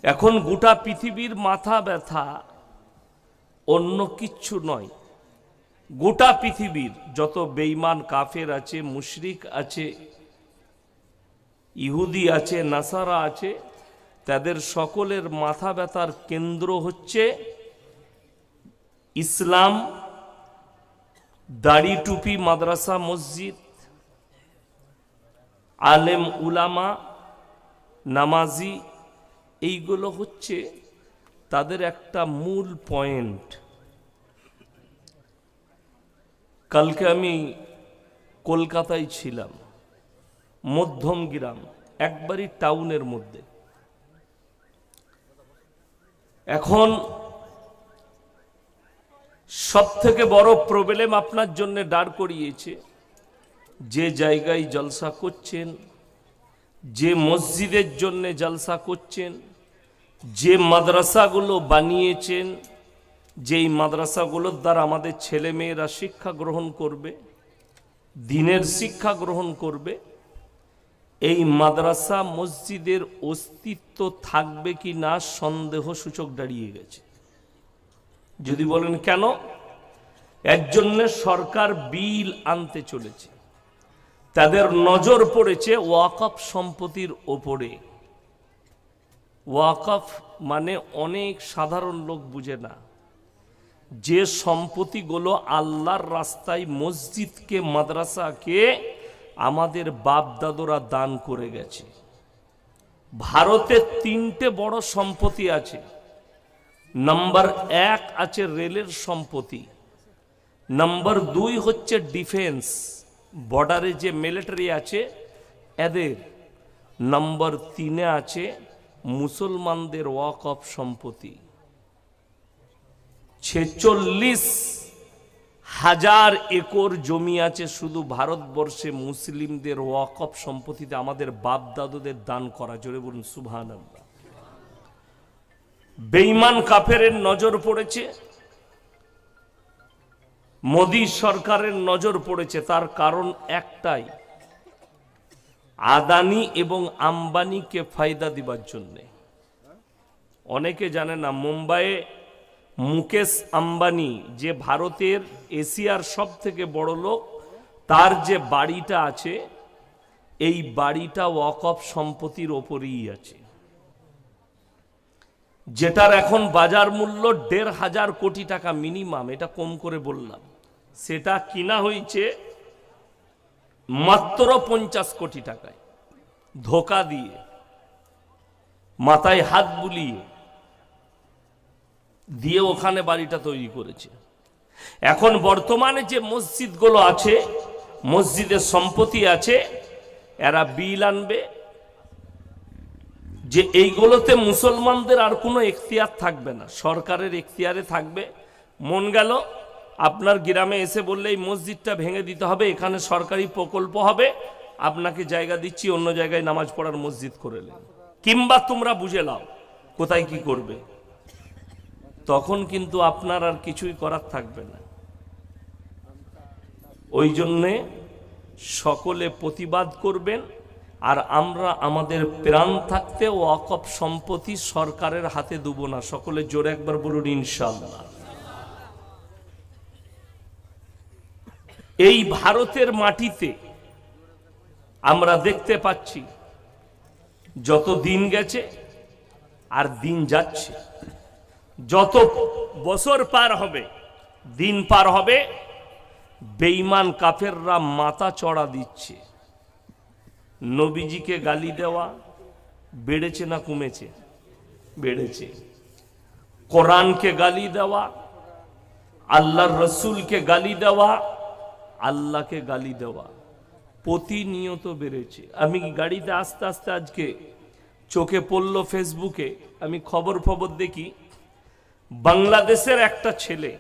এখন গোটা পৃথিবীর মাথা ব্যথা অন্য কিচ্ছু নয়। গোটা পৃথিবীর যত বেঈমান কাফের আছে, মুশরিক আছে, ইহুদি আছে, নাসারা আছে, তাদের সকলের মাথা ব্যথার কেন্দ্র হচ্ছে ইসলাম, দাড়ি টুপি, মাদ্রাসা মসজিদ, আলেম উলামা, নামাজি, এইগুলো হচ্ছে তাদের একটা মূল পয়েন্ট। কালকে আমি কলকাতায় ছিলাম, মধ্যম গ্রাম, একবারই টাউনের মধ্যে। এখন সব থেকে বড় প্রবলেম আপনার জন্য দাঁড় করিয়েছে, যে জায়গায় জলসা করছেন, যে মসজিদের জন্য জলসা করছেন, যে মাদ্রাসাগুলো বানিয়েছেন, যেই মাদ্রাসাগুলোর দ্বারা আমাদের ছেলে মেয়েরা শিক্ষা গ্রহণ করবে, দ্বীনের শিক্ষা গ্রহণ করবে, এই মাদ্রাসা মসজিদের অস্তিত্ব থাকবে কি না সন্দেহ সূচক দাঁড়িয়ে গেছে। যদি বলেন কেন, এর জন্য সরকার বিল আনতে চলেছে, তাদের নজর পড়েছে ওয়াকফ সম্পত্তির ওপরে। ওয়াকফ মানে অনেক সাধারণ লোক বুঝে না, যে সম্পত্তিগুলো আল্লাহর রাস্তায় মসজিদকে, মাদ্রাসাকে আমাদের বাপ দাদুরা দান করে গেছে। ভারতে তিনটে বড় সম্পত্তি আছে। নাম্বার 1 আছে রেলের সম্পত্তি, নাম্বার 2 হচ্ছে ডিফেন্স, বর্ডারে যে মিলিটারি আছে এদের, নাম্বার 3 আছে মুসলমানদের ওয়াকফ সম্পত্তি। 46,000 একর জমি আছে শুধু ভারতবর্ষে মুসলিমদের ওয়াকফ সম্পত্তিতে, আমাদের বাপ দাদুদের দান করা। জোরে বলুন সুবহানাল্লাহ। বেঈমান কাফেরের নজর পড়েছে, মোদী সরকারের নজর পড়েছে। তার কারণ একটাই, আদানি এবং আম্বানিকে ফায়দা দিবার জন্যে। অনেকে জানে না, মুম্বাইয়ে মুকেশ আম্বানি, যে ভারতের এশিয়ার সব থেকে বড় লোক, তার যে বাড়িটা আছে, এই বাড়িটা ওয়াকফ সম্পত্তির ওপরেই আছে, যেটার এখন বাজার মূল্য 1,500 কোটি টাকা মিনিমাম, এটা কম করে বললাম। সেটা কিনা হয়েছে মাত্র 50 কোটি টাকায়, ধোকা দিয়ে, মাথায় হাত বুলিয়ে দিয়ে ওখানে বাড়িটা তৈরি করেছে। এখন বর্তমানে যে মসজিদগুলো আছে, মসজিদের সম্পত্তি আছে, এরা বিল আনবে যে এইগুলোতে মুসলমানদের আর কোনো এখতিয়ার থাকবে না, সরকারের এখতিয়ারে থাকবে। মন গেল আপনার গ্রামে এসে বললে এই মসজিদটা ভেঙে দিতে হবে, এখানে সরকারি প্রকল্প হবে, আপনাকে জায়গা দিচ্ছি, অন্য জায়গায় নামাজ পড়ার মসজিদ করে নেন, কিংবা তোমরা বুঝে নাও কোথায় কি করবে। তখন কিন্তু আপনার আর কিছুই করার থাকবে না। ওই জন্যে সকলে প্রতিবাদ করবেন, আর আমরা আমাদের প্রাণ থাকতে ওয়াকফ সম্পত্তি সরকারের হাতে দেব না। সকলে জোরে একবার বলুন ইনশাআল্লাহ। এই ভারতের মাটিতে আমরা দেখতে পাচ্ছি যত দিন গেছে আর দিন যাচ্ছে, যত বছর পার হবে, দিন পার হবে, বেঈমান কাফেররা মাথা চড়া দিচ্ছে। নবীজিকে গালি দেওয়া বেড়েছে না কমেছে? বেড়েছে। কোরআনকে গালি দেওয়া, আল্লাহর রসুলকে গালি দেওয়া, আল্লাহকে গালি দেওয়া প্রতিনিয়ত বেড়েছে। আমি গাড়িতে আস্তে আস্তে আজকে চোখে পড়লো ফেসবুকে, আমি খবর দেখি, বাংলাদেশের একটা ছেলে,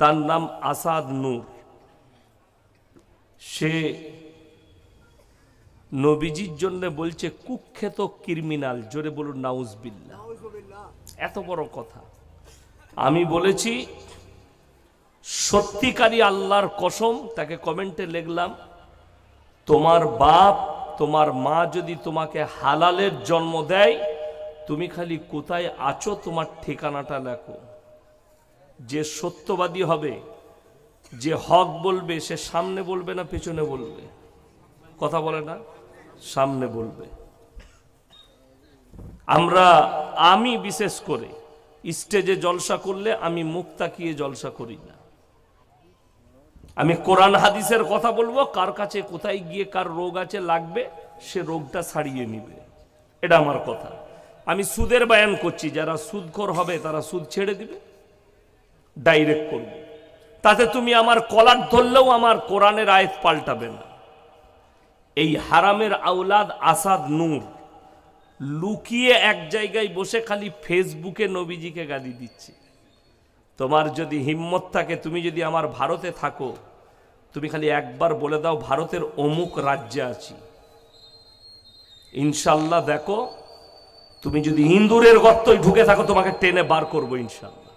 তার নাম আসাদ নূর, সে নবীজির জন্য বলছে কুখ্যাত ক্রিমিনাল। জোরে বলুন নাউজুবিল্লাহ। এত বড় কথা। আমি বলেছি সত্যিকারী আল্লাহর কসম, তাকে কমেন্টে লিখলাম, তোমার বাপ তোমার মা যদি তোমাকে হালালের জন্ম দেয়, তুমি খালি কোথায় আছো তোমার ঠিকানাটা লেখো। যে সত্যবাদী হবে, যে হক বলবে, সে সামনে বলবে না পেছনে বলবে? কথা বলে না, সামনে বলবে। আমি বিশেষ করে স্টেজে জলসা করলে আমি মুখ তাকিয়ে জলসা করি না। আমি কোরআন হাদিসের কথা বলবো, কার কাছে কোথায় গিয়ে কার রোগ আছে লাগবে, সে রোগটা ছাড়িয়ে নিবে, এটা আমার কথা। আমি সুদের বয়ান করছি, যারা সুদখোর হবে তারা সুদ ছেড়ে দিবে, ডাইরেক্ট করবে। তাতে তুমি আমার কলার ধরলেও আমার কোরআনের আয়াত পাল্টাবে না। এই হারামের আওলাদ আসাদ নূর লুকিয়ে এক জায়গায় বসে খালি ফেসবুকে নবীজিকে গালি দিচ্ছে। তোমার যদি হিম্মত থাকে, তুমি যদি আমার ভারতে থাকো, তুমি খালি একবার বলে দাও ভারতের অমুক রাজ্যে আছি, ইনশাল্লাহ দেখো, তুমি যদি ইন্দুরের গর্তয় ঢুকে থাকো তোমাকে টেনে বার করবো ইনশাল্লাহ।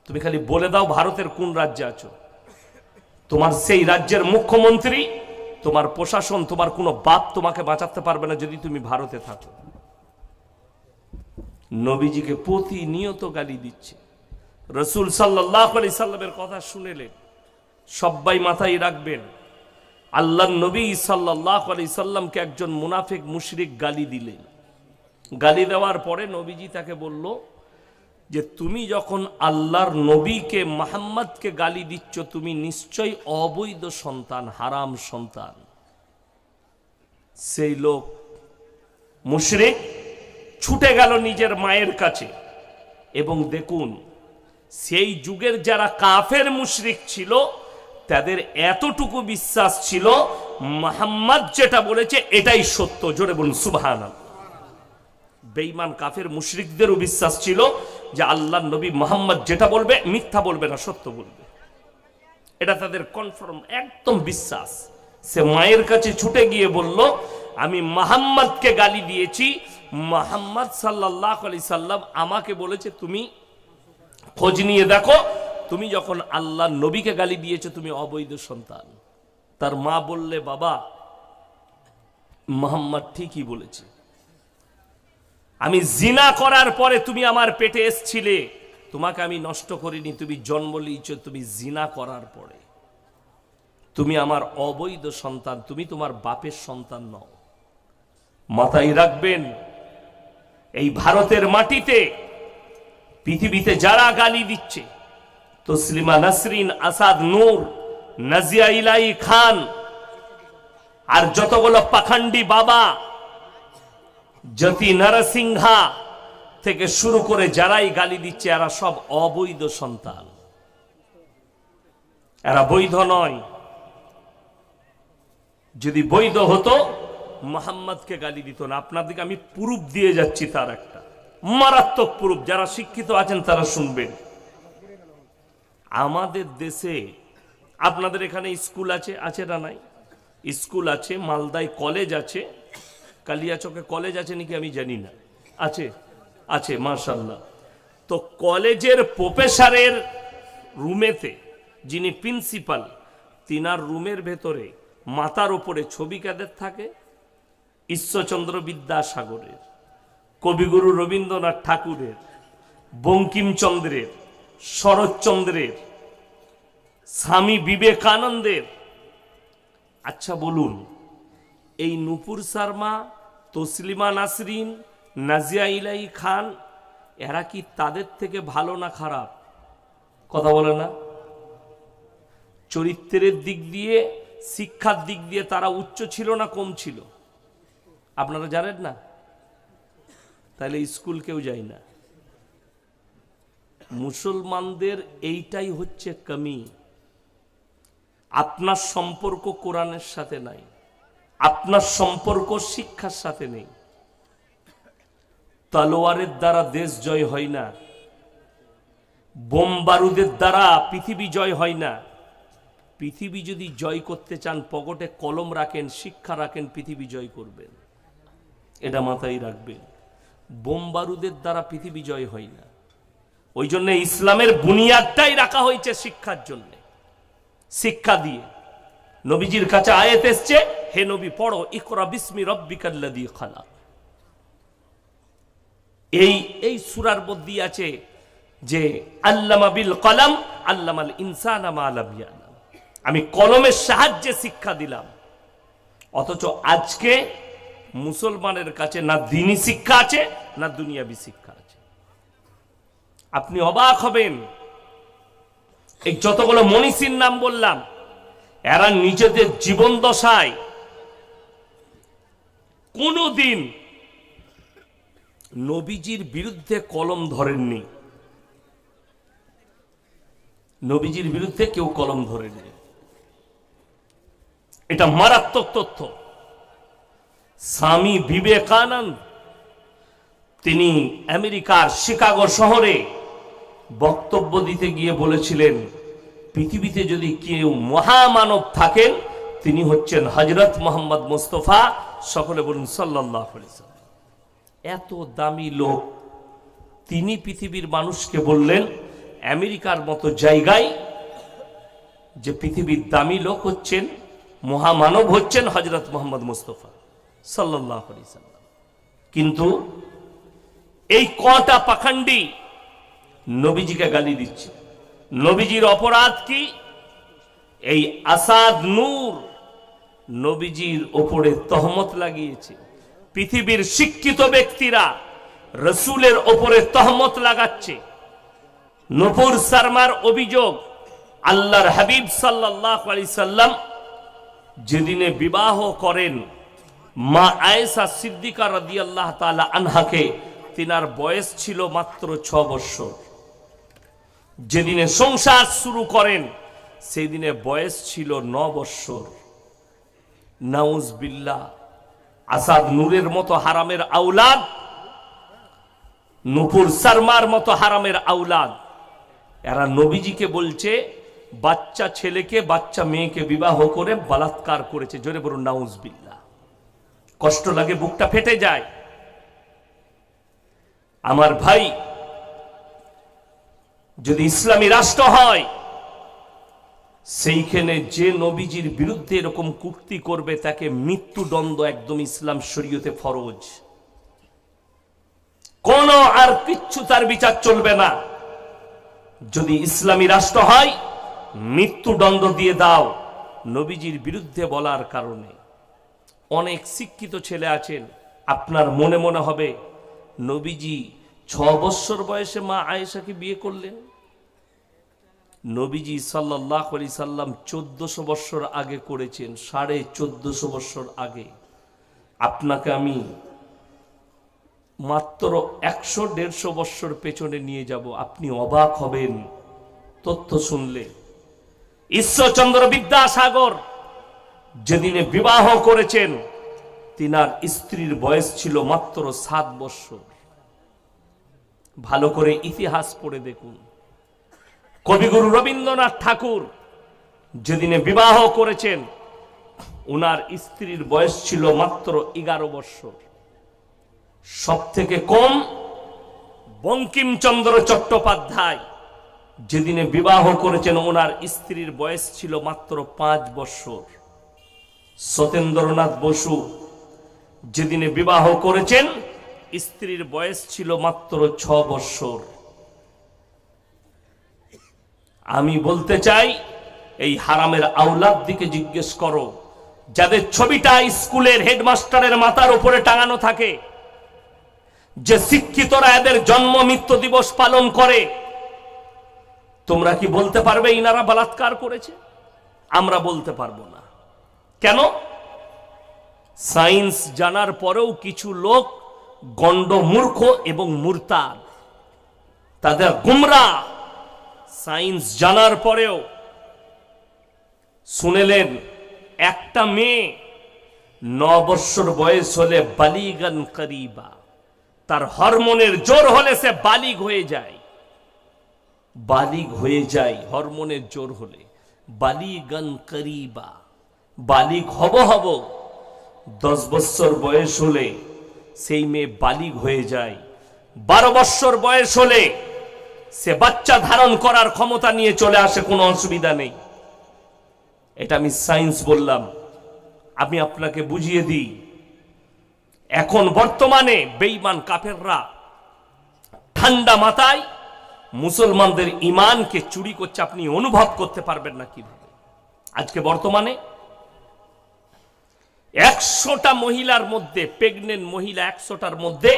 তুমি খালি বলে দাও ভারতের কোন রাজ্যে আছো, তোমার সেই রাজ্যের মুখ্যমন্ত্রী, তোমার প্রশাসন, তোমার কোনো বাপ তোমাকে বাঁচাতে পারবে না যদি তুমি ভারতে থাকো। নবীজিকে প্রতিনিয়ত গালি দিচ্ছে। রসুল সাল্লাল্লাহু আলাইহি সাল্লামের কথা শুনেলেন, সবাই মাথায় রাখবেন, আল্লাহর নবী সাল্লাল্লাহু আলাইহি সাল্লামকে একজন মুনাফিক মুশরিক গালি দিলেন। গালি দেওয়ার পরে নবীজি তাকে বলল যে তুমি যখন আল্লাহর নবীকে মুহাম্মদকে গালি দিচ্ছ, তুমি নিশ্চয়ই অবৈধ সন্তান, হারাম সন্তান। সেই লোক মুশরিক ছুটে গেল নিজের মায়ের কাছে, এবং দেখুন সেই যুগের যারা কাফের মুশরিক ছিল তাদের এতটুকু বিশ্বাস ছিল মুহাম্মদ যেটা বলেছে এটাই সত্য। জোরে বলুন সুবহানাল্লাহ। বেঈমান কাফের মুশরিকদেরও বিশ্বাস ছিল যে আল্লাহর নবী মুহাম্মদ যেটা বলবে মিথ্যা বলবে না, সত্য বলবে, এটা তাদের কনফার্ম একদম বিশ্বাস। সে মায়ের কাছে ছুটে গিয়ে বলল আমি মুহাম্মদকে গালি দিয়েছি, মুহাম্মদ সাল্লাল্লাহু আলাইহি সাল্লাম আমাকে বলেছে তুমি খোঁজ নিয়ে দেখো, তুমি যখন আল্লাহর নবীকে গালি দিয়েছো তুমি অবৈধ সন্তান। তার মা বললে বাবা মুহাম্মদ ঠিকই বলেছে, আমি জিনা করার পরে তুমি আমার পেটে এসছিলে, তোমাকে আমি নষ্ট করিনি, তুমি জন্ম নিয়েছো তুমি জিনা করার পরে, তুমি আমার অবৈধ সন্তান, তুমি তোমার বাপের সন্তান নও। মাথায় রাখবেন, এই ভারতের মাটিতে পৃথিবীতে যারা গালি দিচ্ছে, তসলিমা নাসরিন, আসাদ নূর, নাজিয়া ইলাহি খান, আর যতগুলো পাখান্ডি বাবা, জ্যোতি নরসিংহা থেকে শুরু করে যারাই গালি দিচ্ছে, এরা সব অবৈধ সন্তান, এরা বৈধ নয়। যদি বৈধ হতো মুহাম্মদকে গালি দিত না। আপনাদেরকে আমি প্রুফ দিয়ে যাচ্ছি, তার একটা মারাত্মক প্রুফ, যারা শিক্ষিত আছেন তারা শুনবেন। আমাদের দেশে, আপনাদের এখানে স্কুল আছে, আছে না নাই? স্কুল আছে, মালদায় কলেজ আছে, কালিয়াচকে কলেজ আছে নাকি আমি জানি না, আছে, আছে মাশাআল্লাহ। তো কলেজের প্রফেসরের রুমেতে যিনি প্রিন্সিপাল, তিনার রুমের ভেতরে মাথার উপরে ছবি কাদের থাকে? ঈশ্বরচন্দ্র বিদ্যাসাগরের, কবিগুরু রবীন্দ্রনাথ ঠাকুরের, বঙ্কিমচন্দ্রের, শরৎচন্দ্রের, স্বামী বিবেকানন্দের। আচ্ছা বলুন, এই নূপুর শর্মা, তসলিমা নাসরিন, নাজিয়া ইলাহি খান, এরা কি তাদের থেকে ভালো না খারাপ? কথা বলে না? চরিত্রের দিক দিয়ে, শিক্ষার দিক দিয়ে তারা উচ্চ ছিল না কম ছিল? আপনারা জানেন না? তাহলে স্কুল কেউ যায় না। মুসলমানদের এইটাই হচ্ছে কমি, আপনার সম্পর্ক কোরআনের সাথে নাই, আপনার সম্পর্ক শিক্ষার সাথে নেই। তলোয়ারের দ্বারা দেশ জয় হয় না, বোম বারুদের দ্বারা পৃথিবী জয় হয় না। পৃথিবী যদি জয় করতে চান, পকেটে কলম রাখেন, শিক্ষা রাখেন, পৃথিবী জয় করবেন, এটা মাথায় রাখবেন। বোম বারুদের দ্বারা পৃথিবী জয় হয় না। ওই জন্য ইসলামের বুনিয়াদটাই রাখা হয়েছে শিক্ষার জন্য। শিক্ষা দিয়ে নবীজির কাছে আয়াত এসছে, হে নবী পড়ো, ইকরা বিসমি রাব্বিকাল্লাযী খালাক। এই সূরার মধ্যে আছে যে আল্লামা বিল কলম আল্লামাল ইনসানা মা লাম ইয়ালাম, আমি কলমের সাহায্যে শিক্ষা দিলাম। অথচ আজকে মুসলমানের কাছে না দ্বীনি শিক্ষা আছে না দুনিয়াবি শিক্ষা আছে। আপনি অবাক হবেন, এই যতগুলো মনীষীর নাম বললাম, এরা নিজেদের জীবন দশায় কোনদিন নবীজির বিরুদ্ধে কলম ধরেননি। নবীজির বিরুদ্ধে কেউ কলম ধরেননি, এটা মারাত্মক তথ্য। স্বামী বিবেকানন্দ তিনি আমেরিকার শিকাগো শহরে বক্তব্য দিতে গিয়ে বলেছিলেন, পৃথিবীতে যদি কেউ মহামানব থাকেন তিনি হচ্ছেন হযরত মুহাম্মদ মুস্তাফা, সকলে বলুন সাল্লাল্লাহু আলাইহি ওয়াসাল্লাম। এত দামি লোক, তিনি পৃথিবীর মানুষকে বললেন আমেরিকার মতো জায়গায় যে পৃথিবীর দামি লোক হচ্ছেন, মহামানব হচ্ছেন হযরত মুহাম্মদ মুস্তাফা সাল্লাল্লাহু আলাইহি ওয়াসাল্লাম। কিন্তু এই কটা পাখন্ডী নবীজিকে গালি দিচ্ছে। নবীজির অপরাধ কি? এই আসাদ নূর নবীজির ওপরে তহমত লাগিয়েছে। পৃথিবীর শিক্ষিত ব্যক্তিরা রসুলের ওপরে তহমত লাগাচ্ছে। নূপুর শর্মার অভিযোগ, আল্লাহর হাবিব সাল্লাল্লাহু আলাইহি সাল্লাম যেদিনে বিবাহ করেন মা আয়েশা সিদ্দিকা রাদিয়াল্লাহু তাআলা আনহাকে, তিনার বয়স ছিল মাত্র 6 বছর। যেদিনে সংসার শুরু করেন সেই দিনে বয়স ছিল 9 বছর। নাউজ বিল্লাহ, আসাদ নূরের মতো হারামের আওলাদ, নূপুর শর্মার মতো হারামের আওলাদ, এরা নবীজিকে বলছে বাচ্চা ছেলেকে বাচ্চা মেয়েকে বিবাহ করে বলাৎকার করেছে। জোরে বলুন নাউজ বিল্লাহ। কষ্ট লাগে, বুকটা ফেটে যায়। আমার ভাই, যদি ইসলামী রাষ্ট্র হয় সেইখানে যে নবীজির বিরুদ্ধে এরকম কুক্তি করবে তাকে মৃত্যুদণ্ড একদম ইসলাম শরীয়তে ফরজ। কোন আর কিচ্ছু তার বিচার চলবে না। যদি ইসলামী রাষ্ট্র হয় মৃত্যুদণ্ড দিয়ে দাও নবীজির বিরুদ্ধে বলার কারণে। অনেক শিক্ষিত ছেলে আছেন, আপনার মনে মনে হবে নবীজি 6 বছর বয়সে মা আয়েশাকে বিয়ে করলেন। নবীজি সাল্লাল্লাহু আলাইহি সাল্লাম 1400 বছর আগে করেছেন, 1450 বছর আগে। আপনাকে আমি মাত্র 100-150 বছর পেছনে নিয়ে যাব, আপনি অবাক হবেন তথ্য শুনলে। ঈশ্বরচন্দ্র বিদ্যাসাগর যেদিনে বিবাহ করেছেন তিনার স্ত্রীর বয়স ছিল মাত্র 7 বছর। ভালো করে ইতিহাস পড়ে দেখুন। কবিগুরু রবীন্দ্রনাথ ঠাকুর যেদিনে বিবাহ করেছেন উনার স্ত্রীর বয়স ছিল মাত্র 11 বছর। সব থেকে কম বঙ্কিমচন্দ্র চট্টোপাধ্যায় যেদিনে বিবাহ করেছেন ওনার স্ত্রীর বয়স ছিল মাত্র 5 বছর। সত্যেন্দ্রনাথ বসু যেদিনে বিবাহ করেছেন স্ত্রীর বয়স ছিল মাত্র 6 বছর। আমি বলতে চাই, এই হারামের আওলাদ দিকে জিজ্ঞেস করো, যাদের ছবিটা স্কুলের হেডমাস্টারের মাথার উপরে টাঙানো থাকে, যে শিক্ষিতরা এদের জন্ম মৃত্যু দিবস পালন করে, তোমরা কি বলতে পারবে ইনারা বলাৎকার করেছে? আমরা বলতে পারবো না। কেন? সায়েন্স জানার পরেও কিছু লোক গন্ড মূর্খ এবং মুরতাদ, তাদের গুমরাহ। সায়েন্স জানার পরেও শুনেলেন একটা মেয়ে 9 বছর বয়স হলে বালিগান করিবা, তার হরমোনের জোর হলে সে বালিগ হয়ে যায়। বালিগ হয়ে যায় হরমোনের জোর হলে। বালিগান করিবা, বালিগ হব 10 বছর বয়স হলে সেই মেয়ে বালিগ হয়ে যায়। 12 বছর বয়স হলে সে বাচ্চা ধারণ করার ক্ষমতা নিয়ে চলে আসে, কোনো অসুবিধা নেই। এটা আমি সায়েন্স বললাম। আমি আপনাকে বুঝিয়ে দিই, এখন বর্তমানে বেঈমান কাফেররা ঠান্ডা মাথায় মুসলমানদের ইমানকে চুরি করছে, আপনি অনুভব করতে পারবেন না কিভাবে। আজকে বর্তমানে 100টা মহিলার মধ্যে, প্রেগনেন্ট মহিলা 100টার মধ্যে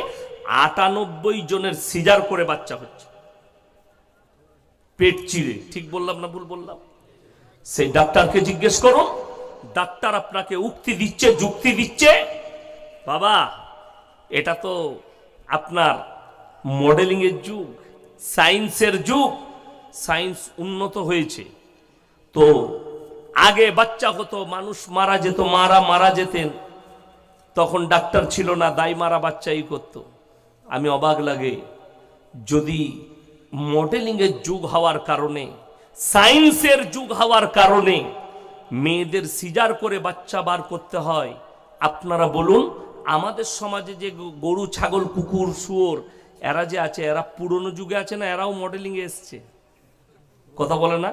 98 জনের সিজার করে বাচ্চা হচ্ছে, পেট চিরে। ঠিক বললাম না ভুল বললাম? সেই ডাক্তারকে জিজ্ঞেস করুন, ডাক্তার আপনাকে উক্তি দিচ্ছে, যুক্তি দিচ্ছে, বাবা এটা তো আপনার মডেলিং এর যুগ, সায়েন্সের যুগ, সায়েন্স উন্নত হয়েছে, তো আগে বাচ্চা হতো, মানুষ মারা যেত, মারা যেতেন, তখন ডাক্তার ছিল না, দাই মারা বাচ্চাই করতো। আমি অবাক লাগে, যদি মডেলিং এর যুগ হওয়ার কারণে, সায়েন্সের যুগ হওয়ার কারণে মেয়েদের সিজার করে বাচ্চা বার করতে হয়, আপনারা বলুন আমাদের সমাজে যে গরু, ছাগল, কুকুর, শুয়োর এরা যে আছে, এরা পুরনো যুগে আছে না, এরাও মডেলিং এ এসছে? কথা বলে না?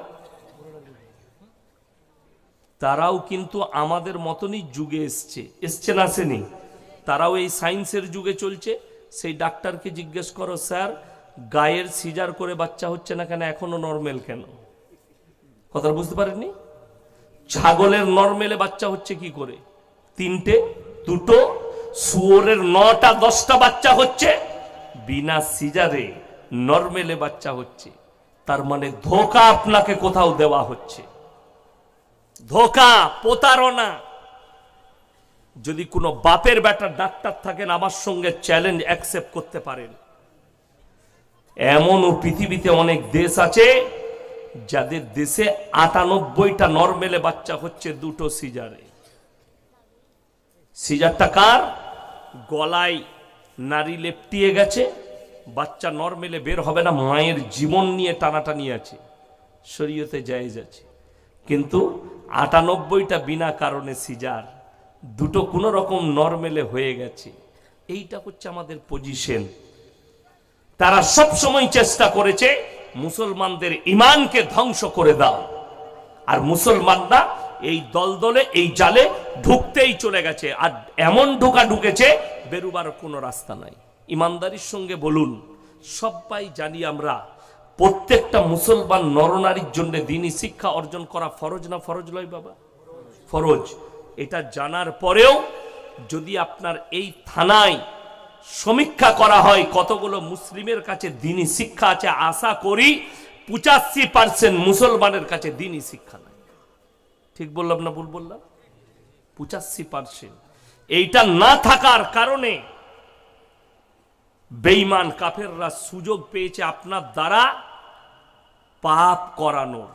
তারাও কিন্তু আমাদের মতনই যুগে এসছে না, আসেনি? তারাও এই সায়েন্সের যুগে চলছে। সেই ডাক্তারকে জিজ্ঞেস করো, স্যার গায়ের সিজার করে বাচ্চা হচ্ছে না কেন, এখনো নরমাল কেন? কথা বুঝতে পারেননি? ছাগলের নরমেলে বাচ্চা হচ্ছে কি করে? 3টে, 2টো, শুয়োরের 9টা 10টা বাচ্চা হচ্ছে, বিনা সিজারে নরমেলে বাচ্চা হচ্ছে। তার মানে ধোঁকা আপনাকে কোথাও দেওয়া হচ্ছে, ধোঁকা, প্রতারণা। যদি কোনো বাপের বেটা ডাক্তার থাকেন, আমার সঙ্গে চ্যালেঞ্জ অ্যাকসেপ্ট করতে পারেন। এমনও পৃথিবীতে অনেক দেশ আছে যাদের দেশে 98টা নরমেলে বাচ্চা হচ্ছে, 2টো সিজারে। সিজারটা কার? গলায় নারী লেপটিয়ে গেছে, বাচ্চা নরমেলে বের হবে না, মায়ের জীবন নিয়ে টানাটানি আছে, শরীয়তে জায়েজ আছে। কিন্তু 98টা বিনা কারণে সিজার, 2টো কোনো রকম নরমেলে হয়ে গেছে। এইটা হচ্ছে আমাদের পজিশন। তারা সব সময় চেষ্টা করেছে মুসলমানদের ইমানকে ধ্বংস করে দাও, আর মুসলমানরা এই দলদলে, এই জালে ঢুকতেই চলে গেছে, আর এমন ঢোকা ঢুকেছে বেরুবার কোনো রাস্তা নাই। ইমানদারির সঙ্গে বলুন, সবাই জানি আমরা, প্রত্যেকটা মুসলমান নরনারীর জন্য দ্বীনি শিক্ষা অর্জন করা ফরজ না ফরজ নয় বাবা? ফরজ। এটা জানার পরেও যদি আপনার এই থানায় সমীক্ষা করা হয় কতগুলো মুসলিমের কাছে দ্বীনি শিক্ষা আছে, আশা করি 85% মুসলমানের কাছে দ্বীনি শিক্ষা নাই। ঠিক বললাম না ভুল বললাম? 85%। এইটা না থাকার কারণে বেঈমান কাফেররা সুযোগ পেয়েছে আপনার দ্বারা পাপ করানোর,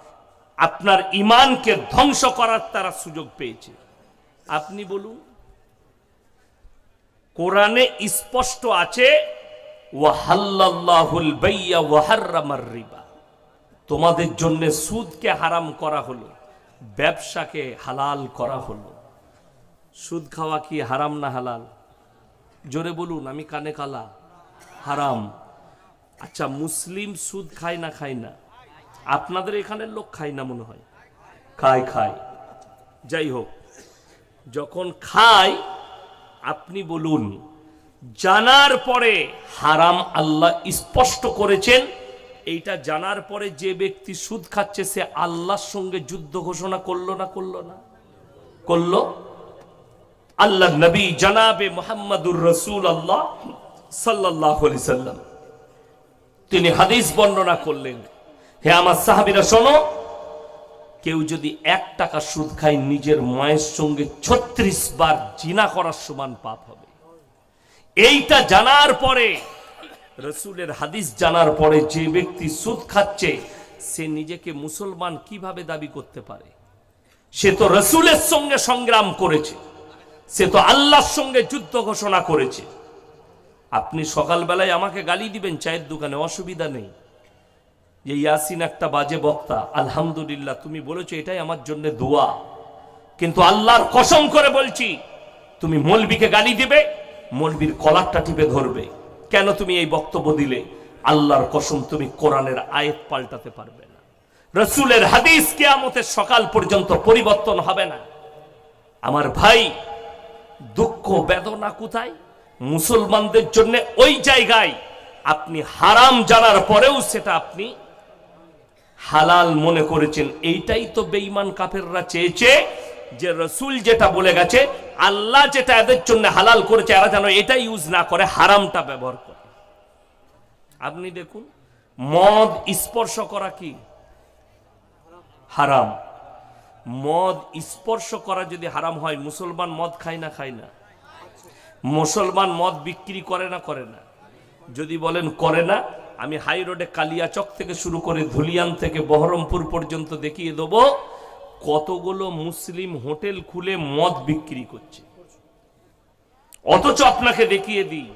আপনার ইমানকে ধ্বংস করার তারা সুযোগ পেয়েছে। আপনি বলুন, কোরআনে স্পষ্ট আছে ওয়াহাল্লাল্লাহুল বাইয়া ওয়া হাররামার রিবা, তোমাদের জন্য সুদকে হারাম করা হলো, ব্যবসাকে হালাল করা হলো। সুদ খাওয়া কি হারাম না হালাল? জোরে বলুন, আমি কানে কালা। হারাম। আচ্ছা, মুসলিম সুদ খায় না খায় না? আপনাদের এখানের লোক খায় না মনে হয়? খায়। যাই হোক, যখন খায় আপনি বলুন, জানার পরে হারাম আল্লাহ স্পষ্ট করেছেন, এইটা জানার পরে যে ব্যক্তি সুদ খাচ্ছে সে আল্লাহর সঙ্গে যুদ্ধ ঘোষণা করলো না করলো না? করলো। আল্লাহ নবী জনাবে মুহাম্মাদুর রাসূলুল্লাহ সাল্লাল্লাহু আলাইহি সাল্লাম তিনি হাদিস বর্ণনা করলেন, হে আমার সাহাবীরা শোনো, কেউ যদি 1 টাকা সুদ খায় নিজের মায়ের সঙ্গে 36 বার জিনা করার সমান পাপ হবে। এইটা জানার পরে, রাসূলের হাদিস জানার পরে যে ব্যক্তি সুদ খাচ্ছে সে নিজেকে মুসলমান কিভাবে দাবি করতে পারে? সে তো রাসূলের সঙ্গে সংগ্রাম করেছে, সে তো আল্লাহর সঙ্গে যুদ্ধ ঘোষণা করেছে। আপনি সকালবেলায় আমাকে গালি দিবেন চায়ের দোকানে, অসুবিধা নেই, যে ইয়াসিন একটা বাজে বক্তা, আলহামদুলিল্লাহ তুমি বলেছো, এটাই আমার জন্য দোয়া। কিন্তু আল্লাহর কসম করে বলছি, তুমি মৌলবীকে গালি দিবে, মৌলবীর কলারটা টিপে ধরবে। কেন তুমি এই বক্তব্য দিলে? আল্লাহর কসম তুমি কোরআনের আয়াত পাল্টাতে পারবে না, রাসূলের হাদিস কিয়ামতের সকাল পর্যন্ত পরিবর্তন হবে না। আমার ভাই, দুঃখ বেদনা কোথায়? মুসলমানদের জন্য ওই জায়গায় আপনি হারাম জানার পরেও সেটা আপনি হালাল মনে করেছেন। এইটাই তো বেঈমান কাফেররা চেয়েছে, যে রসুল যেটা বলে গেছে, আল্লাহ যেটা এদের জন্য হালাল করেছে, এরা যেন এটা ইউজ না করে, হারামটা ব্যবহার করে। আপনি দেখুন, মদ স্পর্শ করা কি হারাম। মদ স্পর্শ করা যদি হারাম হয়, মুসলমান মদ খায় না খায় না? মুসলমান মদ বিক্রি করে না করে না? যদি বলেন করে না, আমি হাই রোডে কালিয়াচক থেকে শুরু করে ধুলিয়ান থেকে বহরমপুর পর্যন্ত দেখিয়ে দেব কতগুলো মুসলিম হোটেল খুলে মদ বিক্রি করছে। অথচ আপনাকে দেখিয়ে দিই,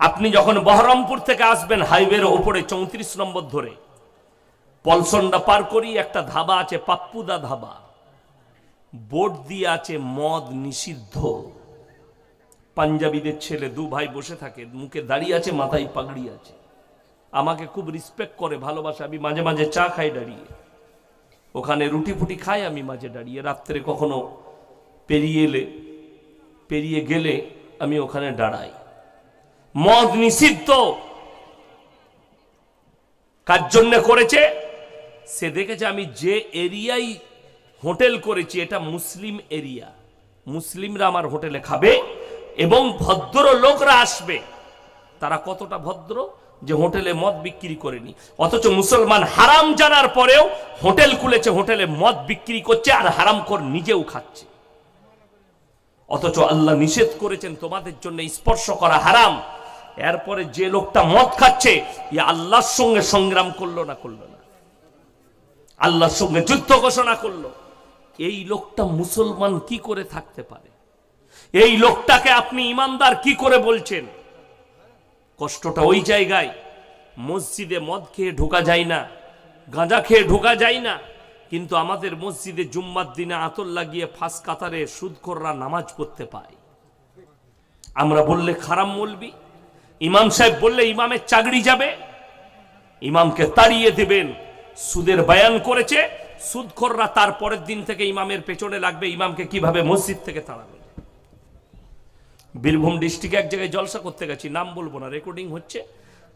আপনি যখন বহরমপুর থেকে আসবেন হাইওয়ের ওপরে 34 নম্বর ধরে পলসন্ডা পার করি একটা ধাবা আছে, পাপ্পুদা ধাবা, বোর্ড দিয়ে আছে মদ নিষিদ্ধ। পাঞ্জাবিদের ছেলে দু ভাই বসে থাকে, মুখে দাড়ি আছে, মাথায় পাগড়ি আছে, আমাকে খুব রিসপেক্ট করে, ভালোবাসে। আমি মাঝে মাঝে চা খাই দাঁড়িয়ে, ওখানে রুটি ফুটি খাই আমি মাঝে দাঁড়িয়ে। রাত্রে কখনো পেরিয়ে গেলে আমি ওখানে দাঁড়াই। মদ নিষিদ্ধ কার জন্য করেছে? সে দেখেছে আমি যে এরিয়ায় হোটেল করেছি এটা মুসলিম এরিয়া, মুসলিমরা আমার হোটেলে খাবে এবং ভদ্র লোকরা আসবে। তারা কতটা ভদ্র যে হোটেলে মদ বিক্রি করেনি। অথচ মুসলমান হারাম জানার পরেও হোটেল খুলেছে, হোটেলে মদ বিক্রি করছে, আর হারামখোর নিজেও খাচ্ছে। অথচ আল্লাহ নিষেধ করেছেন তোমাদের জন্য স্পর্শ করা হারাম। এরপরে যে লোকটা মদ খাচ্ছে, ই আল্লাহর সঙ্গে সংগ্রাম করলো না আল্লাহর সঙ্গে যুদ্ধ ঘোষণা করলো। এই লোকটা মুসলমান কি করে থাকতে পারে? এই লোকটাকে আপনি ইমানদার কি করে বলছেন? কষ্টটা ওই জায়গায়। মসজিদে মদ খেয়ে ঢোকা যায় না, গাঁজা খেয়ে ঢোকা যায় না, কিন্তু আমাদের মসজিদে জুম্মার দিনে আতর লাগিয়ে ফাঁস কাতারে সুদখোররা নামাজ পড়তে পায়। আমরা বললে খারাপ মৌলবি, ইমাম সাহেব বললে ইমামের চাকরি যাবে, ইমামকে তাড়িয়ে দেবেন। সুদের বয়ান করেছে, সুদখোররা তার পরের দিন থেকে ইমামের পেছনে লাগবে, ইমামকে কিভাবে মসজিদ থেকে তাড়াবে। বীরভূম ডিস্ট্রিক্টে এক জায়গায় জলসা করতে গেছি, নাম বলবো না, রেকর্ডিং হচ্ছে,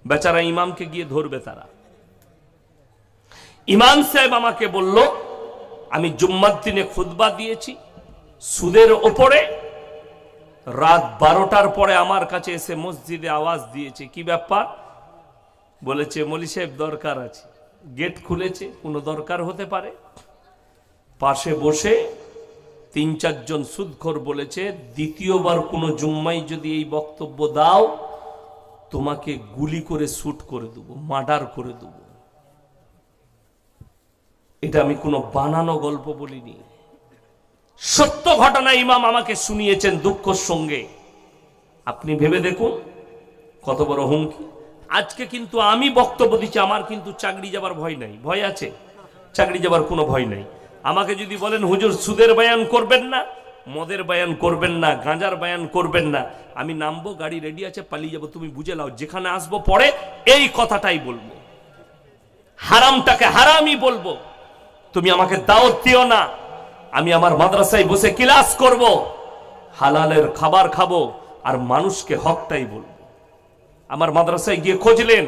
বেচারা ইমামকে গিয়ে ধরবে তারা। ইমাম সাহেব আমাকে বলল, আমি জুম্মার দিনে খুতবা দিয়েছি সুদের ওপরে, রাত 12টার পরে আমার কাছে এসে মসজিদে আওয়াজ দিয়েছে। কি ব্যাপার? বলেছে মৌলী সাহেব দরকার আছে। গেট খুলেছে, কোনো দরকার হতে পারে। পাশে বসে 3-4 জন সুদখোর বলেছে, দ্বিতীয়বার কোনো জুম্মায় যদি এই বক্তব্য দাও তোমাকে গুলি করে শুট করে দেবো, মার্ডার করে দেবো। এটা আমি কোনো বানানো গল্প বলিনি, সত্য ঘটনা ইমাম আমাকে শুনিয়েছেন দুঃখের সঙ্গে। আপনি ভেবে দেখুন কত বড় হুমকি। আজকে কিন্তু আমি বক্তব্য দিচ্ছি, আমার কিন্তু চাকরি যাবার ভয় নাই। ভয় আছে? চাকরি যাবার কোনো ভয় নাই। আমাকে যদি বলেন হুজুর সুদের বয়ান করবেন না, মদের বয়ান করবেন না, গাঁজার বয়ান করবেন না, আমি নামবো, গাড়ি রেডি আছে, পালিয়ে যাবো। তুমি বুঝে নাও, যেখানে আসবো পরে এই কথাটাই বলবো, হারামটাকে হারামই বলবো। তুমি আমাকে দাওয়াত দিও না, আমি আমার মাদ্রাসায় বসে ক্লাস করব, হালালের খাবার খাবো, আর মানুষকে হকটাই বলবো। আমার মাদ্রাসায় গিয়ে খুঁজলেন,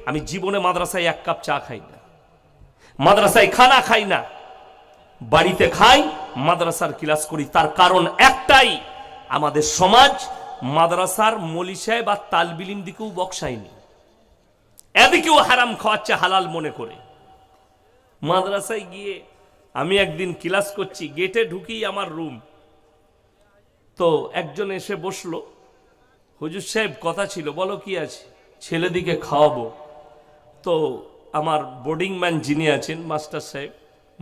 আমি জীবনে মাদ্রাসায় 1 কাপ চা খাই না, মাদ্রাসায় খানা খাই না, বাড়িতে খাই, মাদ্রাসার ক্লাস করি। তার কারণ একটাই, আমাদের সমাজ মাদ্রাসার মৌলী সাহেব আর তালবিলিম দিকেও বক্সায়নি, এদিকেও হারাম খাওয়াচ্ছে হালাল মনে করে। মাদ্রাসায় গিয়ে আমি একদিন ক্লাস করছি, গেটে ঢুকি আমার রুম, তো একজন এসে বসলো। হুজুর সাহেব কথা ছিল। বলো কি আছে? ছেলেদিকে খাওয়াবো। তো আমার বোর্ডিং ম্যান যিনি আছেন মাস্টার সাহেব,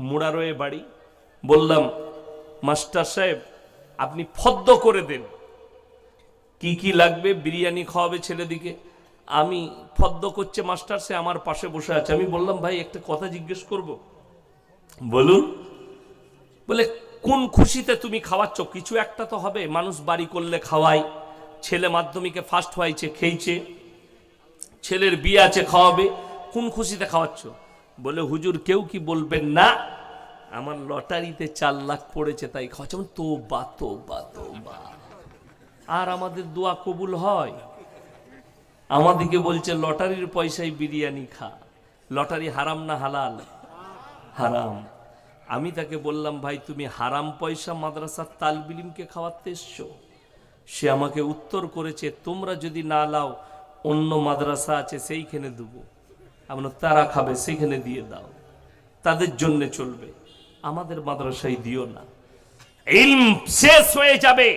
মুড়ারোয়ে বাড়ি, বললাম মাস্টার সাহেব আপনি ফদ্দ করে দেন, কি কি লাগবে, বিরিয়ানি খাওয়াবে ছেলেদিকে। আমি ফদ্দ করছে মাস্টার, সে আমার পাশে বসে আছে। আমি বললাম ভাই একটা কথা জিজ্ঞেস করব। বলুন। বলে কোন খুশিতে তুমি খাওয়াচ্ছ? কিছু একটা তো হবে, মানুষ বাড়ি করলে খাওয়ায়, ছেলে মাধ্যমিকে ফার্স্ট হয়েছে খেয়েছে, ছেলের বিয়ে আছে খাওয়াবে, কোন খুশিতে খাওয়াচ্ছ? বলে হুজুর কেউ কি বলবেন না, আমার লটারিতে 4 লাখ পড়েছে তাই খাওয়াচ্ছ। তোবা তোবা তোবা। আর আমাদের দোয়া কবুল হয়? আমাদিকে বলছে লটারির পয়সায় বিরিয়ানি খা। লটারি হারাম না হালাল? হারাম। আমি তাকে বললাম, ভাই তুমি হারাম পয়সা মাদ্রাসার তালবে ইলমকে খাওয়াতে এসছো? সে আমাকে উত্তর করেছে, তোমরা যদি না লাও অন্য মাদ্রাসা আছে সেইখানে দেবো। আমরা তারা খাবে সেখানে দিয়ে দাও, তাদের জন্য চলবে, আমাদের মাদ্রাসায় দিও না। ইলম শেষ হয়ে যাবে,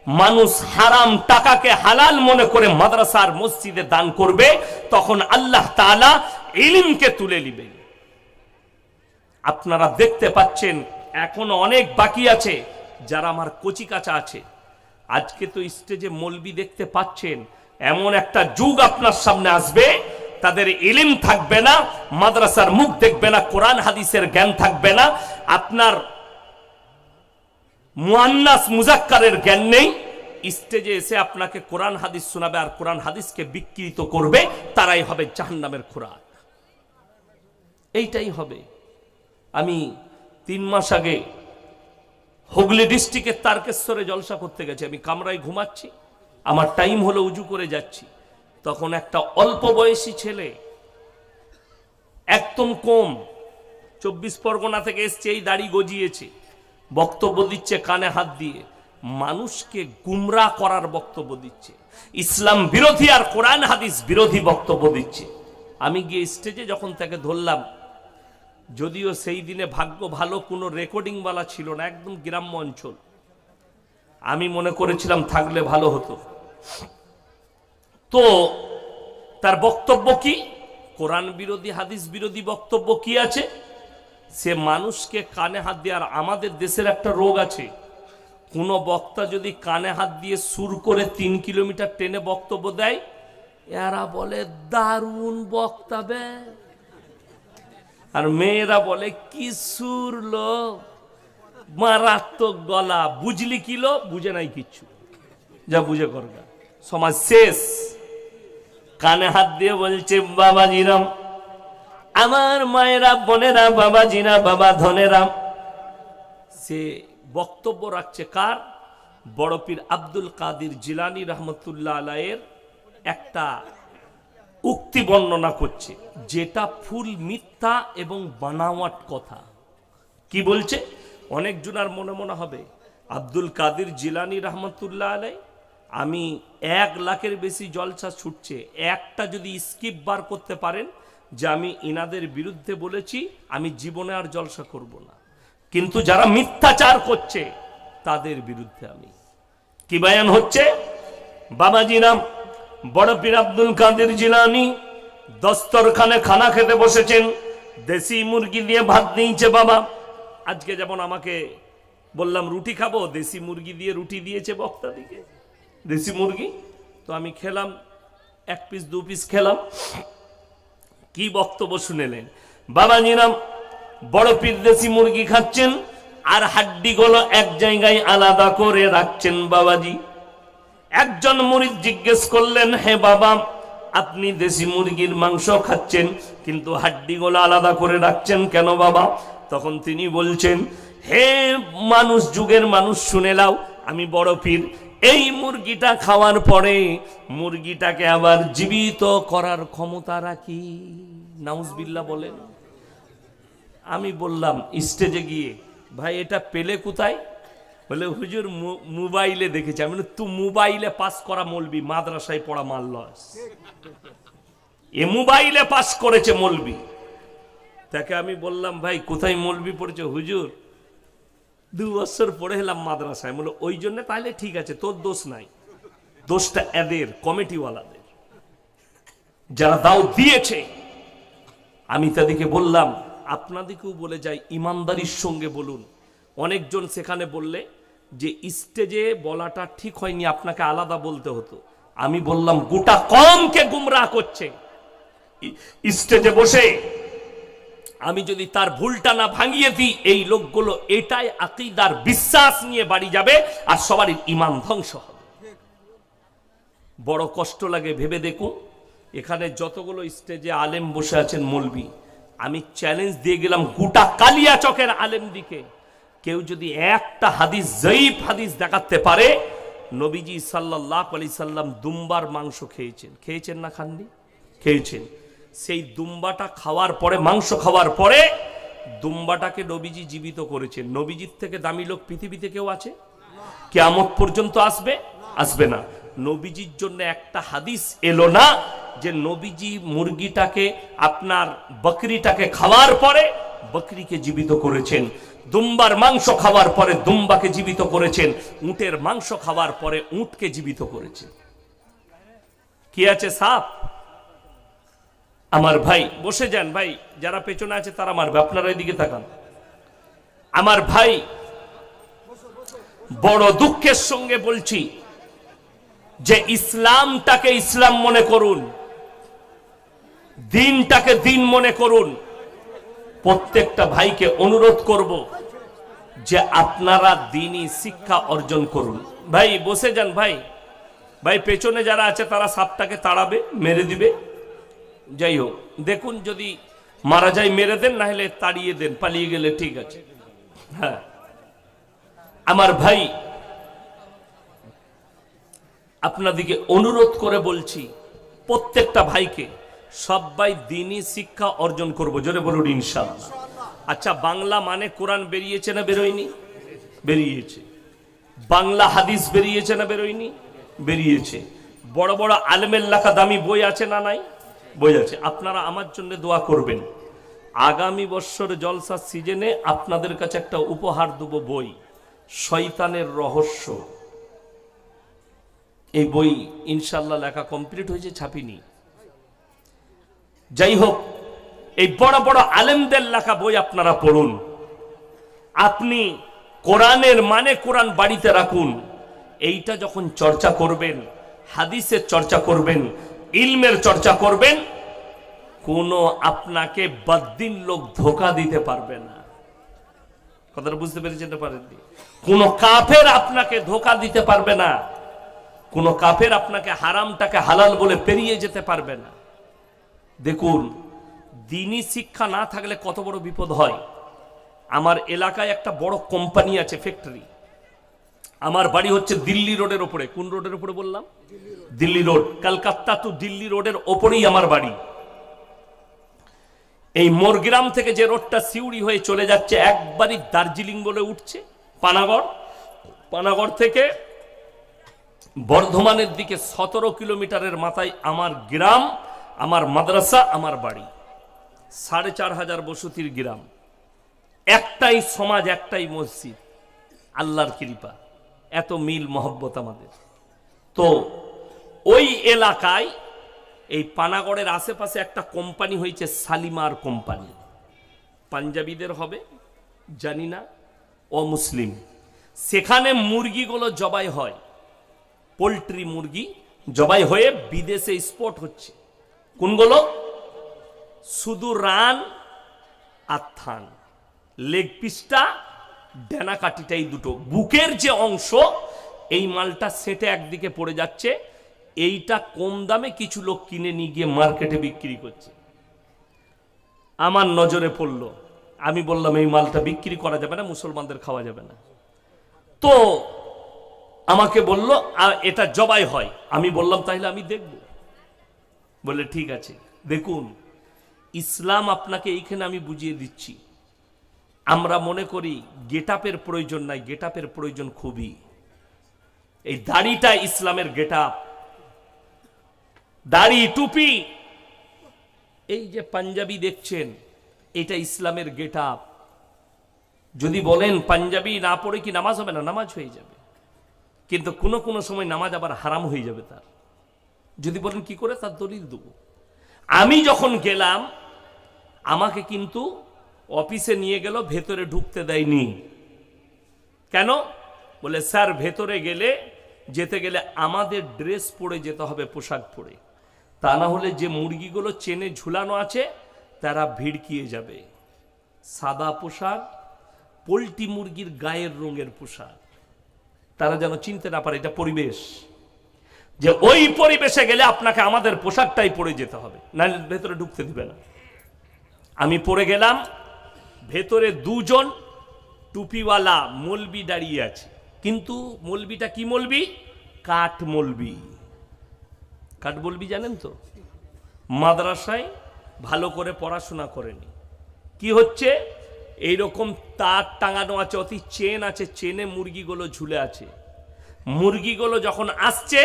মানুষ হারাম টাকাকে হালাল মনে করে মাদ্রাসার মসজিদে দান করবে, তখন আল্লাহ তাআলা ইলমকে তুলে নেবেন। আপনারা দেখতে পাচ্ছেন এখনো অনেক বাকি আছে যারা আমার কচি কাঁচা আছে। আজকে তো স্টেজে মৌলবি দেখতে পাচ্ছেন, এমন একটা যুগ আপনার সামনে আসবে, তাদের ইলম থাকবে না, মাদ্রাসার মুখ দেখবে না, কোরআন হাদিসের জ্ঞান থাকবে না, আপনার মুআন্নাস মুজাক্কারের জ্ঞান নেই, স্টেজে এসে আপনাকে কোরআন হাদিস শোনাবে আর কোরআন হাদিসকে বিকৃত করবে, তারাই হবে জাহান্নামের খোরাক। এইটাই হবে। আমি 3 মাস আগে হুগলি ডিস্ট্রিক্টের তারকেশ্বরে জলসা করতে গেছি। আমি কামরায় ঘুমাচ্ছি, আমার টাইম হলো, উজু করে যাচ্ছি, তখন একটা অল্প বয়সী ছেলে, একদম কম, 24 পরগনা থেকে এসছে, এই দাড়ি গজিয়েছে, বক্তব্য দিচ্ছে কানে হাত দিয়ে, মানুষকে গুমরাহ করার বক্তব্য দিচ্ছে, ইসলাম বিরোধী আর কোরআন হাদিস বিরোধী বক্তব্য দিচ্ছে। আমি গিয়ে স্টেজে যখন তাকে ধরলাম, যদিও সেই দিনে ভাগ্য ভালো কোনো রেকর্ডিংওয়ালা ছিল না, একদম গ্রাম্য অঞ্চল, আমি মনে করেছিলাম থাকলে ভালো হতো। তো তার বক্তব্য কি? কোরআন বিরোধী হাদিস বিরোধী বক্তব্য কি আছে? সে মানুষকে কানে হাত দিয়ে, আর আমাদের দেশের একটা রোগ আছে, কোন বক্তা যদি কানে হাত দিয়ে সুর করে 3 কিলোমিটার টেনে বক্তব্য দেয়, এরা বলে দারুণ বক্তা বে, আর মেয়েরা বলে কি সুর লো, মারাত্মক গলা, বুঝলি কিলো, বুঝে নাই কিচ্ছু, যা বুঝে করগা, সমাজ শেষ। কানে হাত দিয়ে বলছে বাবাজিরাম, আমার মায়েরা বোনেরা, বাবাজিরা, বাবা ধনেরা। সে বক্তব্য রাখছে কার? বড় পীর আব্দুল কাদের জিলানী রহমতুল্লাহ আলাইহির একটা উক্তি বর্ণনা করছে, যেটা ফুল মিথ্যা এবং বানাওয়াট কথা। কি বলছে? অনেক জনার মনে মনে হবে আব্দুল কাদের জিলানী রহমতুল্লাহ আলাইহি, আমি 1 লাখের বেশি জলসা ছুটছে, একটা যদি স্কিপ বার করতে পারেন যে আমি ইনাদের বিরুদ্ধে বলেছি, আমি জীবনে আর জলসা করব না, কিন্তু যারা মিথ্যাচার করছে তাদের বিরুদ্ধে আমি। কি বয়ান হচ্ছে? বাবাজিরাম, বড় পীর আব্দুল কাদের জিলানী দস্তরখানে খানা খেতে বসেছেন, দেশি মুরগি দিয়ে ভাত দিয়েছে বাবা। আজকে যেমন আমাকে বললাম রুটি খাবো, দেশি মুরগি দিয়ে রুটি দিয়েছে বক্তা দিকে, দেশি মুরগি। তো আমি খেলাম, 1 পিস 2 পিস খেলাম। কি বক্তব্য শুনেলেন? বাবাজিরাম, বড় পীর দেশি মুরগি খাচ্ছেন আর হাড্ডিগুলো এক জায়গায় আলাদা করে রাখছেন বাবাজি। একজন মুরিদ জিজ্ঞেস করলেন, হে বাবা, আপনি দেশি মুরগির মাংস খাচ্ছেন কিন্তু হাড্ডিগুলো আলাদা করে রাখছেন কেন বাবা? তখন তিনি বলছেন, হে মানুষ, যুগের মানুষ শুনে নাও, আমি বড় পীর, এই মুরগিটা খাওয়ার পরে মুরগিটাকে আবার জীবিত করার ক্ষমতা রাখি। নাউজুবিল্লাহ বলেন। আমি বললাম স্টেজে গিয়ে, ভাই এটা পেলে কোথায়? বলে হুজুর মোবাইলে দেখেছি। আমি বলি, তুই মোবাইলে পাস করা মৌলবি, মাদ্রাসায় পড়া মাল লস। এ মোবাইলে পাস করেছে মৌলবি। তাকে আমি বললাম, ভাই কোথায় মৌলবি পড়েছে? হুজুর 2 বছর পড়ে এলাম মাদ্রাসায়। বলে ওই জন্য তাহলে ঠিক আছে, তোর দোষ নাই, দোষটা এদের, কমিটিওয়ালাদের, যারা দাও দিয়েছে। আমি তাদেরকে বললাম, আপনাদেরকেও বলে যাই, ইমানদারির সঙ্গে বলুন। অনেকজন সেখানে বললে যে স্টেজে বলাটা ঠিক হয়নি, আপনাকে আলাদা বলতে হতো। আমি বললাম, গোটা কমকে গুমরাহ করছে। স্টেজে বসে আমি যদি তার ভুলটা না ভাঙিয়ে দিই, এই লোকগুলো এটাই আকীদার বিশ্বাস নিয়ে বাড়ি যাবে আর সবারই ঈমান ধ্বংস হবে। বড় কষ্ট লাগে ভেবে দেখুন, এখানে যতগুলো স্টেজে আলেম বসে আছেন মৌলবি, আমি চ্যালেঞ্জ দিয়ে গেলাম গোটা কালিয়াচকের আলেম দিকে, কেউ যদি একটা হাদিস, জয়ীফ হাদিস দেখাতে পারে, নবীজি সাল্লাল্লাহু আলাইহি সাল্লাম দুম্বার মাংস খেয়েছেন না খাননি? খেয়েছেন। সেই দুম্বাটা খাওয়ার পরে, মাংস খাওয়ার পরে দুম্বাটাকে নবীজি জীবিত করেছেন। নবীজির থেকে দামি লোক পৃথিবীতে কেউ আছে? কিয়ামত পর্যন্ত আসবে না। নবীজির জন্য একটা হাদিস এলো না যে নবীজি মুরগিটাকে, আপনার বকরিটাকে খাওয়ার পরে বকরিকে জীবিত করেছেন, দুম্বার মাংস খাওয়ার পরে দুম্বাকে জীবিত করেছেন, উটের মাংস খাওয়ার পরে উটকে জীবিত করেছেন। কি আছে সাপ? আমার ভাই বসে যান, ভাই যারা পেছনে আছে তারা মারবে, আপনারা এদিকে তাকান। আমার ভাই, বড় দুঃখের সঙ্গে বলছি যে ইসলামটাকে ইসলাম মনে করুন, দিনটাকে দিন মনে করুন। প্রত্যেকটা ভাইকে অনুরোধ করব যে আপনারা দ্বীনি শিক্ষা অর্জন করুন। ভাই বসে যান, ভাই ভাই পেছনে যারা আছে তারা সাপটাকে তাড়াবে, মেরে দিবে। যাই হোক, দেখুন যদি মারা যায় মেরে দেন, না হলে তাড়িয়ে দেন, পালিয়ে গেলে ঠিক আছে। হ্যাঁ আমার ভাই, আপনাদেরকে অনুরোধ করে বলছি, প্রত্যেকটা ভাইকে, সবাই দ্বীনি শিক্ষা অর্জন করব, জোরে বলুন ইনশাআল্লাহ। আচ্ছা, বাংলা মানে কোরআন বেরিয়েছে না বেরোয়নি? বেরিয়েছে। বাংলা হাদিস বেরিয়েছে না বেরোয়নি? বেরিয়েছে। বড় বড় আলেমের লেখা দামি বই আছে না নাই? বই আছে। আপনারা আমার জন্য দোয়া করবেন। আগামী বছর জলসা সিজনে আপনাদের কাছে একটা উপহার দেব, বই শয়তানের রহস্য। এই বই ইনশাআল্লাহ লেখা কমপ্লিট হয়েছে, ছাপিনি। যাই হোক, এই বড় বড় আলেমদের লেখা বই আপনারা পড়ুন। আপনি কোরআনের মানে কোরআন বাড়িতে রাখুন। এইটা যখন চর্চা করবেন, হাদিসের চর্চা করবেন, ইলমের চর্চা করবেন, কোনো আপনাকে বদ্দিন লোক ধোকা দিতে পারবে না। কথাটা বুঝতে পেরেছেন না পারেননি? কোন কাফের আপনাকে ধোকা দিতে পারবে না। কোন কাফের আপনাকে হারামটাকে হালাল বলে পেরিয়ে যেতে পারবে না। দেখুন, দ্বীনি শিক্ষা না থাকলে কত বড় বিপদ হয়। আমার এলাকায় একটা বড় কোম্পানি আছে, ফ্যাক্টরি। আমার বাড়ি হচ্ছে দিল্লি রোডের ওপরে। কোন রোডের ওপরে বললাম? দিল্লি রোড। কলকাতা টু দিল্লি রোডের ওপরেই আমার বাড়ি। এই মোরগ্রাম থেকে যে রোডটা সিউড়ি হয়ে চলে যাচ্ছে, একবারই দার্জিলিং বলে উঠছে, পানাগড়। পানাগড় থেকে বর্ধমানের দিকে 17 কিলোমিটারের মাথায় আমার গ্রাম, আমার মাদ্রাসা, আমার বাড়ি। 4500 বসতির গ্রাম, একটাই সমাজ, একটাই মসজিদ। আল্লাহর কৃপা, এত মিল মহব্বত আমাদের। তো ওই এলাকায়, এই পানাগড়ের আশেপাশে একটা কোম্পানি হয়েছে, শালিমার কোম্পানি। পাঞ্জাবিদের হবে জানি না, অমুসলিম। সেখানে মুরগিগুলো জবাই হয়, পোল্ট্রি মুরগি জবাই হয়ে বিদেশে এক্সপোর্ট হচ্ছে। কোনগুলো? শুধু রান আর থান, লেগ পিসটা, ডেনা কাটিটাই দুটো, বুকের যে অংশ, এই মালটা সেটে একদিকে পড়ে যাচ্ছে। এইটা কম দামে কিছু লোক কিনে নিয়ে গিয়ে মার্কেটে বিক্রি করছে। আমার নজরে পড়লো, আমি বললাম এই মালটা বিক্রি করা যাবে না, মুসলমানদের খাওয়া যাবে না। তো আমাকে বলল এটা জবাই হয়। আমি বললাম তাহলে আমি দেখব। বলে ঠিক আছে। দেখুন, ইসলাম আপনাকে এইখানে আমি বুঝিয়ে দিচ্ছি। আমরা মনে করি গেটআপের প্রয়োজন নাই, গেটআপের প্রয়োজন খুবই। এই দাড়িটা ইসলামের গেটআপ, দাড়ি টুপি, এই যে পাঞ্জাবি দেখছেন, এটা ইসলামের গেটআপ। যদি বলেন পাঞ্জাবি না পড়ে কি নামাজ হবে না? নামাজ হয়ে যাবে, কিন্তু কোনো কোনো সময় নামাজ আবার হারাম হয়ে যাবে তার। যদি বলেন কি করে, তার দলিল দেব। আমি যখন গেলাম, আমাকে কিন্তু অফিসে নিয়ে গেল, ভেতরে ঢুকতে দেয়নি। কেন? বলে স্যার, ভেতরে যেতে গেলে আমাদের ড্রেস পরে যেতে হবে, পোশাক পরে। তা না হলে যে মুরগিগুলো চেনে ঝুলানো আছে তারা ভিড়কিয়ে যাবে। সাদা পোশাক, পোল্ট্রি মুরগির গায়ের রঙের পোশাক, তারা যেন চিনতে না পারে। এটা পরিবেশ, যে ওই পরিবেশে গেলে আপনাকে আমাদের পোশাকটাই পরে যেতে হবে, না ভেতরে ঢুকতে দিবে না। আমি পরে গেলাম, ভেতরে দুজন টুপিওয়ালা মৌলবি দাঁড়িয়ে আছে। কিন্তু মৌলবিটা কি মৌলবি? কাঠ মলবি। কাঠ মলবি জানেন তো, মাদ্রাসায় ভালো করে পড়াশোনা করেনি, কি হচ্ছে এইরকম তার টাঙানো আছে, অতি চেন আছে, চেনে মুরগিগুলো ঝুলে আছে। মুরগিগুলো যখন আসছে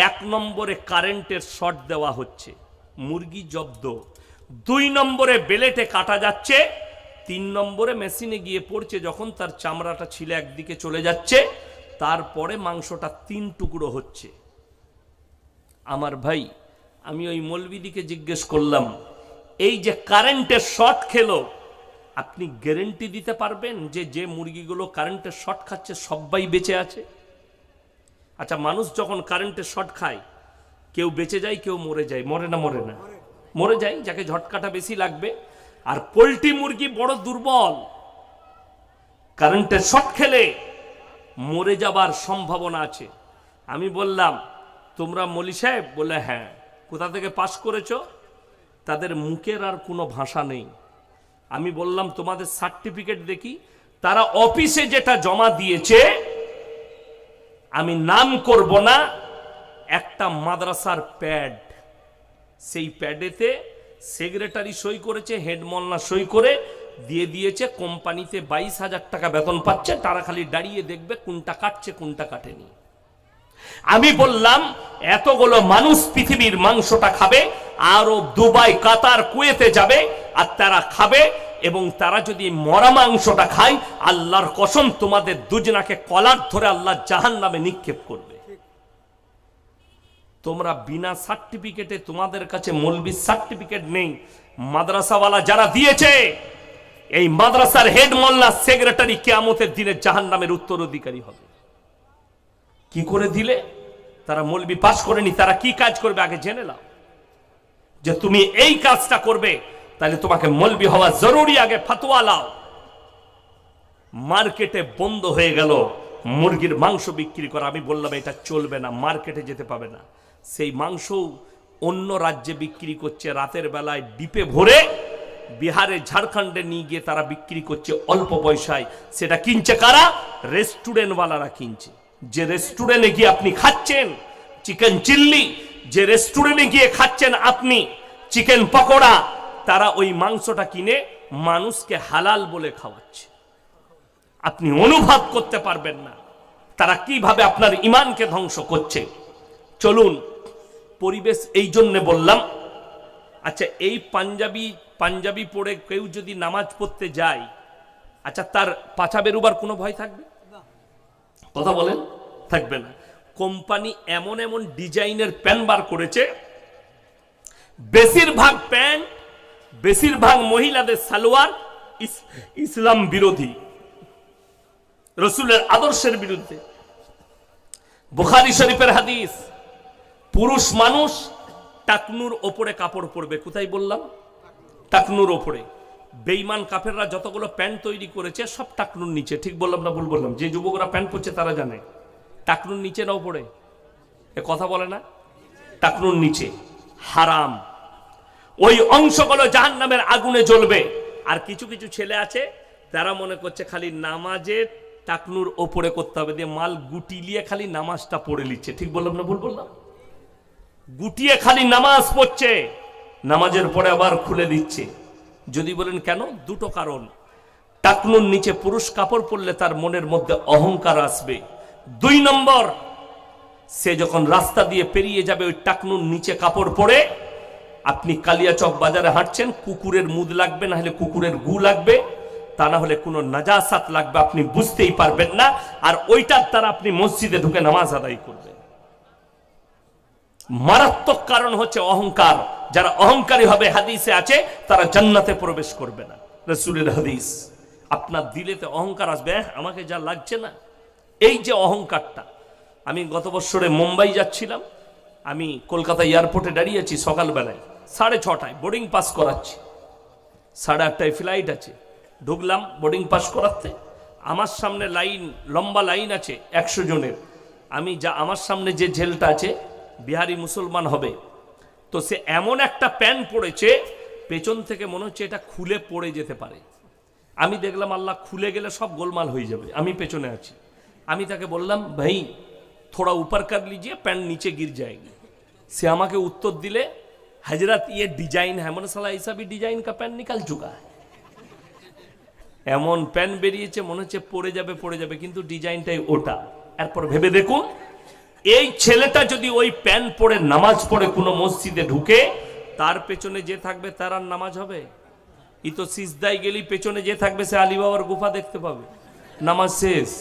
1 নম্বরে কারেন্টের শর্ট দেওয়া হচ্ছে, মুরগি জব্দ। 2 নম্বরে বেলেটে কাটা যাচ্ছে। 3 নম্বরে মেশিনে গিয়ে পড়ছে, যখন তার চামড়াটা ছিলে একদিকে চলে যাচ্ছে, তারপরে মাংসটা 3 টুকরো হচ্ছে। আমার ভাই, আমি ওই মৌলবিদিকে জিজ্ঞেস করলাম, এই যে কারেন্টের শর্ট খেলো, আপনি গ্যারেন্টি দিতে পারবেন যে যে মুরগিগুলো কারেন্টের শর্ট খাচ্ছে সবাই বেঁচে আছে? আচ্ছা, মানুষ যখন কারেন্টের শর্ট খায়, কেউ বেঁচে যায়, কেউ মরে যায়, মরে না? মরে না, মরে যায়, যাকে ঝটকাটা বেশি লাগবে। আর পোল্ট্রি মুরগি বড় দুর্বল, কারেন্টের শর্ট খেলে মরে যাবার সম্ভাবনা আছে। আমি বললাম, তোমরা মলি সাহেব? বলে হ্যাঁ। কোথা থেকে পাস করেছো? তাদের মুখের আর কোনো ভাষা নেই। আমি বললাম, তোমাদের সার্টিফিকেট দেখি। তারা অফিসে যেটা জমা দিয়েছে, আমি নাম করব না, একটা মাদ্রাসার প্যাড, সেই প্যাডেতে সেক্রেটারি সই করেছে, হেড মোল্লা সই করে দিয়ে দিয়েছে। কোম্পানিতে 22,000 টাকা বেতন পাচ্ছে, তারা খালি দাঁড়িয়ে দেখবে কোনটা কাটছে কোনটা কাটেনি। আমি বললাম, এতগুলো মানুষ পৃথিবীর মাংসটা খাবে, আরো দুবাই, কাতার, কুয়েতে যাবে আর তারা খাবে, এবং তারা যদি মরা মাংসটা খায়, আল্লাহর কসম তোমাদের দুজনাকে কলার ধরে আল্লাহ জাহান্নামে নিক্ষেপ করবে। তোমরা বিনা সার্টিফিকেটে, তোমাদের কাছে মৌলবি সার্টিফিকেট নেই, মাদ্রাসাওয়ালা যারা দিয়েছে, এই মাদ্রাসার হেড মোল্লা, সেক্রেটারি কিয়ামতের দিনে জাহান্নামের উত্তরাধিকারী হবে। কি করে দিলে? তারা মৌলবি পাস করেনি, তারা কি কাজ করবে আগে জেনে নাও। যে তুমি এই কাজটা করবে, তাহলে তোমাকে মৌলবি হওয়া জরুরি, আগে ফতোয়া লাও। মার্কেটে বন্ধ হয়ে গেল মুরগির মাংস বিক্রি করা। আমি বললাম, এটা চলবে না, মার্কেটে যেতে পাবে না। সেই মাংস অন্য রাজ্যে বিক্রি করছে, রাতের বেলায় ডিপে ভরে বিহারে, ঝাড়খণ্ডে নিয়ে গিয়ে তারা বিক্রি করছে অল্প পয়সায়। সেটা কিনছে কারা? রেস্টুরেন্টওয়ালারা কিনছে। যে রেস্টুরেন্টে গিয়ে আপনি খাচ্ছেন চিকেন চিল্লি, যে রেস্টুরেন্টে গিয়ে খাচ্ছেন আপনি চিকেন পকোড়া, তারা ওই মাংসটা কিনে মানুষকে হালাল বলে খাওয়াচ্ছে। আপনি অনুভব করতে পারবেন না তারা কিভাবে আপনার ঈমানকে ধ্বংস করছে। চলুন, পরিবেশ এই জন্য বললাম। আচ্ছা, এই পাঞ্জাবি পড়ে কেউ যদি নামাজ পড়তে যায়, আচ্ছা, তার পাছা বেরোবার কোনো ভয় থাকবে? কথা বলেন, থাকবে না। কোম্পানি এমন এমন ডিজাইনের প্যান্ট বার করেছে, বেশিরভাগ প্যান্ট, বেশিরভাগ মহিলাদের সালোয়ার ইসলাম বিরোধী, রসুলের আদর্শের বিরুদ্ধে। বুখারী শরীফের হাদিস, পুরুষ মানুষ টাকনুর ওপরে কাপড় পরবে। কোথায় বললাম? টাকনুর ওপরে। বেঈমান কাফেররা যতগুলো প্যান্ট তৈরি করেছে সব টাকনুর নিচে। ঠিক বললাম না ভুল বললাম? যে যুবকরা প্যান্ট পরছে তারা জানে টাকনুর নিচে না ওপরে। এ কথা বলে না? টাকনুর নিচে হারাম। ওই অংশগুলো জাহান্নামের আগুনে জ্বলবে। আর কিছু কিছু ছেলে আছে, তারা মনে করছে খালি নামাজের টাকনুর ওপরে করতে হবে, দিয়ে মাল গুটিলিয়ে খালি নামাজটা পড়ে নিচ্ছে। ঠিক বললাম না ভুল বললাম? গুটিয়ে খালি নামাজ পড়ছে, নামাজের পরে আবার খুলে দিচ্ছে। যদি বলেন কেন? দুটো কারণ। টাকনুর নিচে পুরুষ কাপড় পরলে তার মনের মধ্যে অহংকার আসবে। 2 নম্বর, সে যখন রাস্তা দিয়ে পেরিয়ে যাবে ওই টাকনুর নিচে কাপড় পরে, আপনি কালিয়াচক বাজারে হাঁটছেন, কুকুরের মুদ লাগবে, না হলে কুকুরের গু লাগবে, তা না হলে কোনো নাজাসাত লাগবে, আপনি বুঝতেই পারবেন না। আর ওইটার দ্বারা আপনি মসজিদে ঢুকে নামাজ আদায় করবেন। মারাত্মক কারণ হচ্ছে অহংকার। যারা অহংকারী হবে, হাদিসে আছে, তারা জান্নাতে প্রবেশ করবে না। রাসূলের হাদিস। আপনার দিলেতে অহংকার আসবে, আমাকে যা লাগছে না, এই যে অহংকারটা। আমি গত বছরে মুম্বাই যাচ্ছিলাম, আমি কলকাতা এয়ারপোর্টে দাঁড়িয়েছি সকালবেলায় 6:30টায়, বোর্ডিং পাস করাচ্ছি, 8:30টায় ফ্লাইট আছে। ঢুকলাম বোর্ডিং পাস করাতে, আমার সামনে লাইন, লম্বা লাইন আছে 100 জনের। আমার সামনে যে ঝেলটা আছে বিহারি মুসলমান হবে, তো সে এমন একটা প্যান্ট পরেছে, পেছন থেকে মনে হচ্ছে এটা খুলে পড়ে যেতে পারে। আমি দেখলাম আল্লাহ, খুলে গেলে সব গোলমাল হয়ে যাবে। আমি পেছনে আছি। আমি তাকে বললাম, ভাই थोड़ा ऊपर कर लीजिए, पैंट नीचे गिर जाएगी। से আমাকে उत्तर दिले, हजरत ये डिजाइन है। मैंने साला ऐसा भी डिजाइन का पैंट निकल चुका है। এমন প্যান্ট বেরিয়েছে মনে হচ্ছে পড়ে যাবে, কিন্তু ডিজাইনটাই ওটা। এরপর ভেবে দেখুন, এই ছেলেটা যদি ওই প্যান্ট পরে নামাজ পড়ে কোনো মসজিদে ঢুকে, তার পেছনে যে থাকবে তার আর নামাজ হবে? ই তো সিজদায় গেলি পেছনে যে থাকবে সে আলী বাবার গুফা দেখতে পাবে। নামাজ শেষ,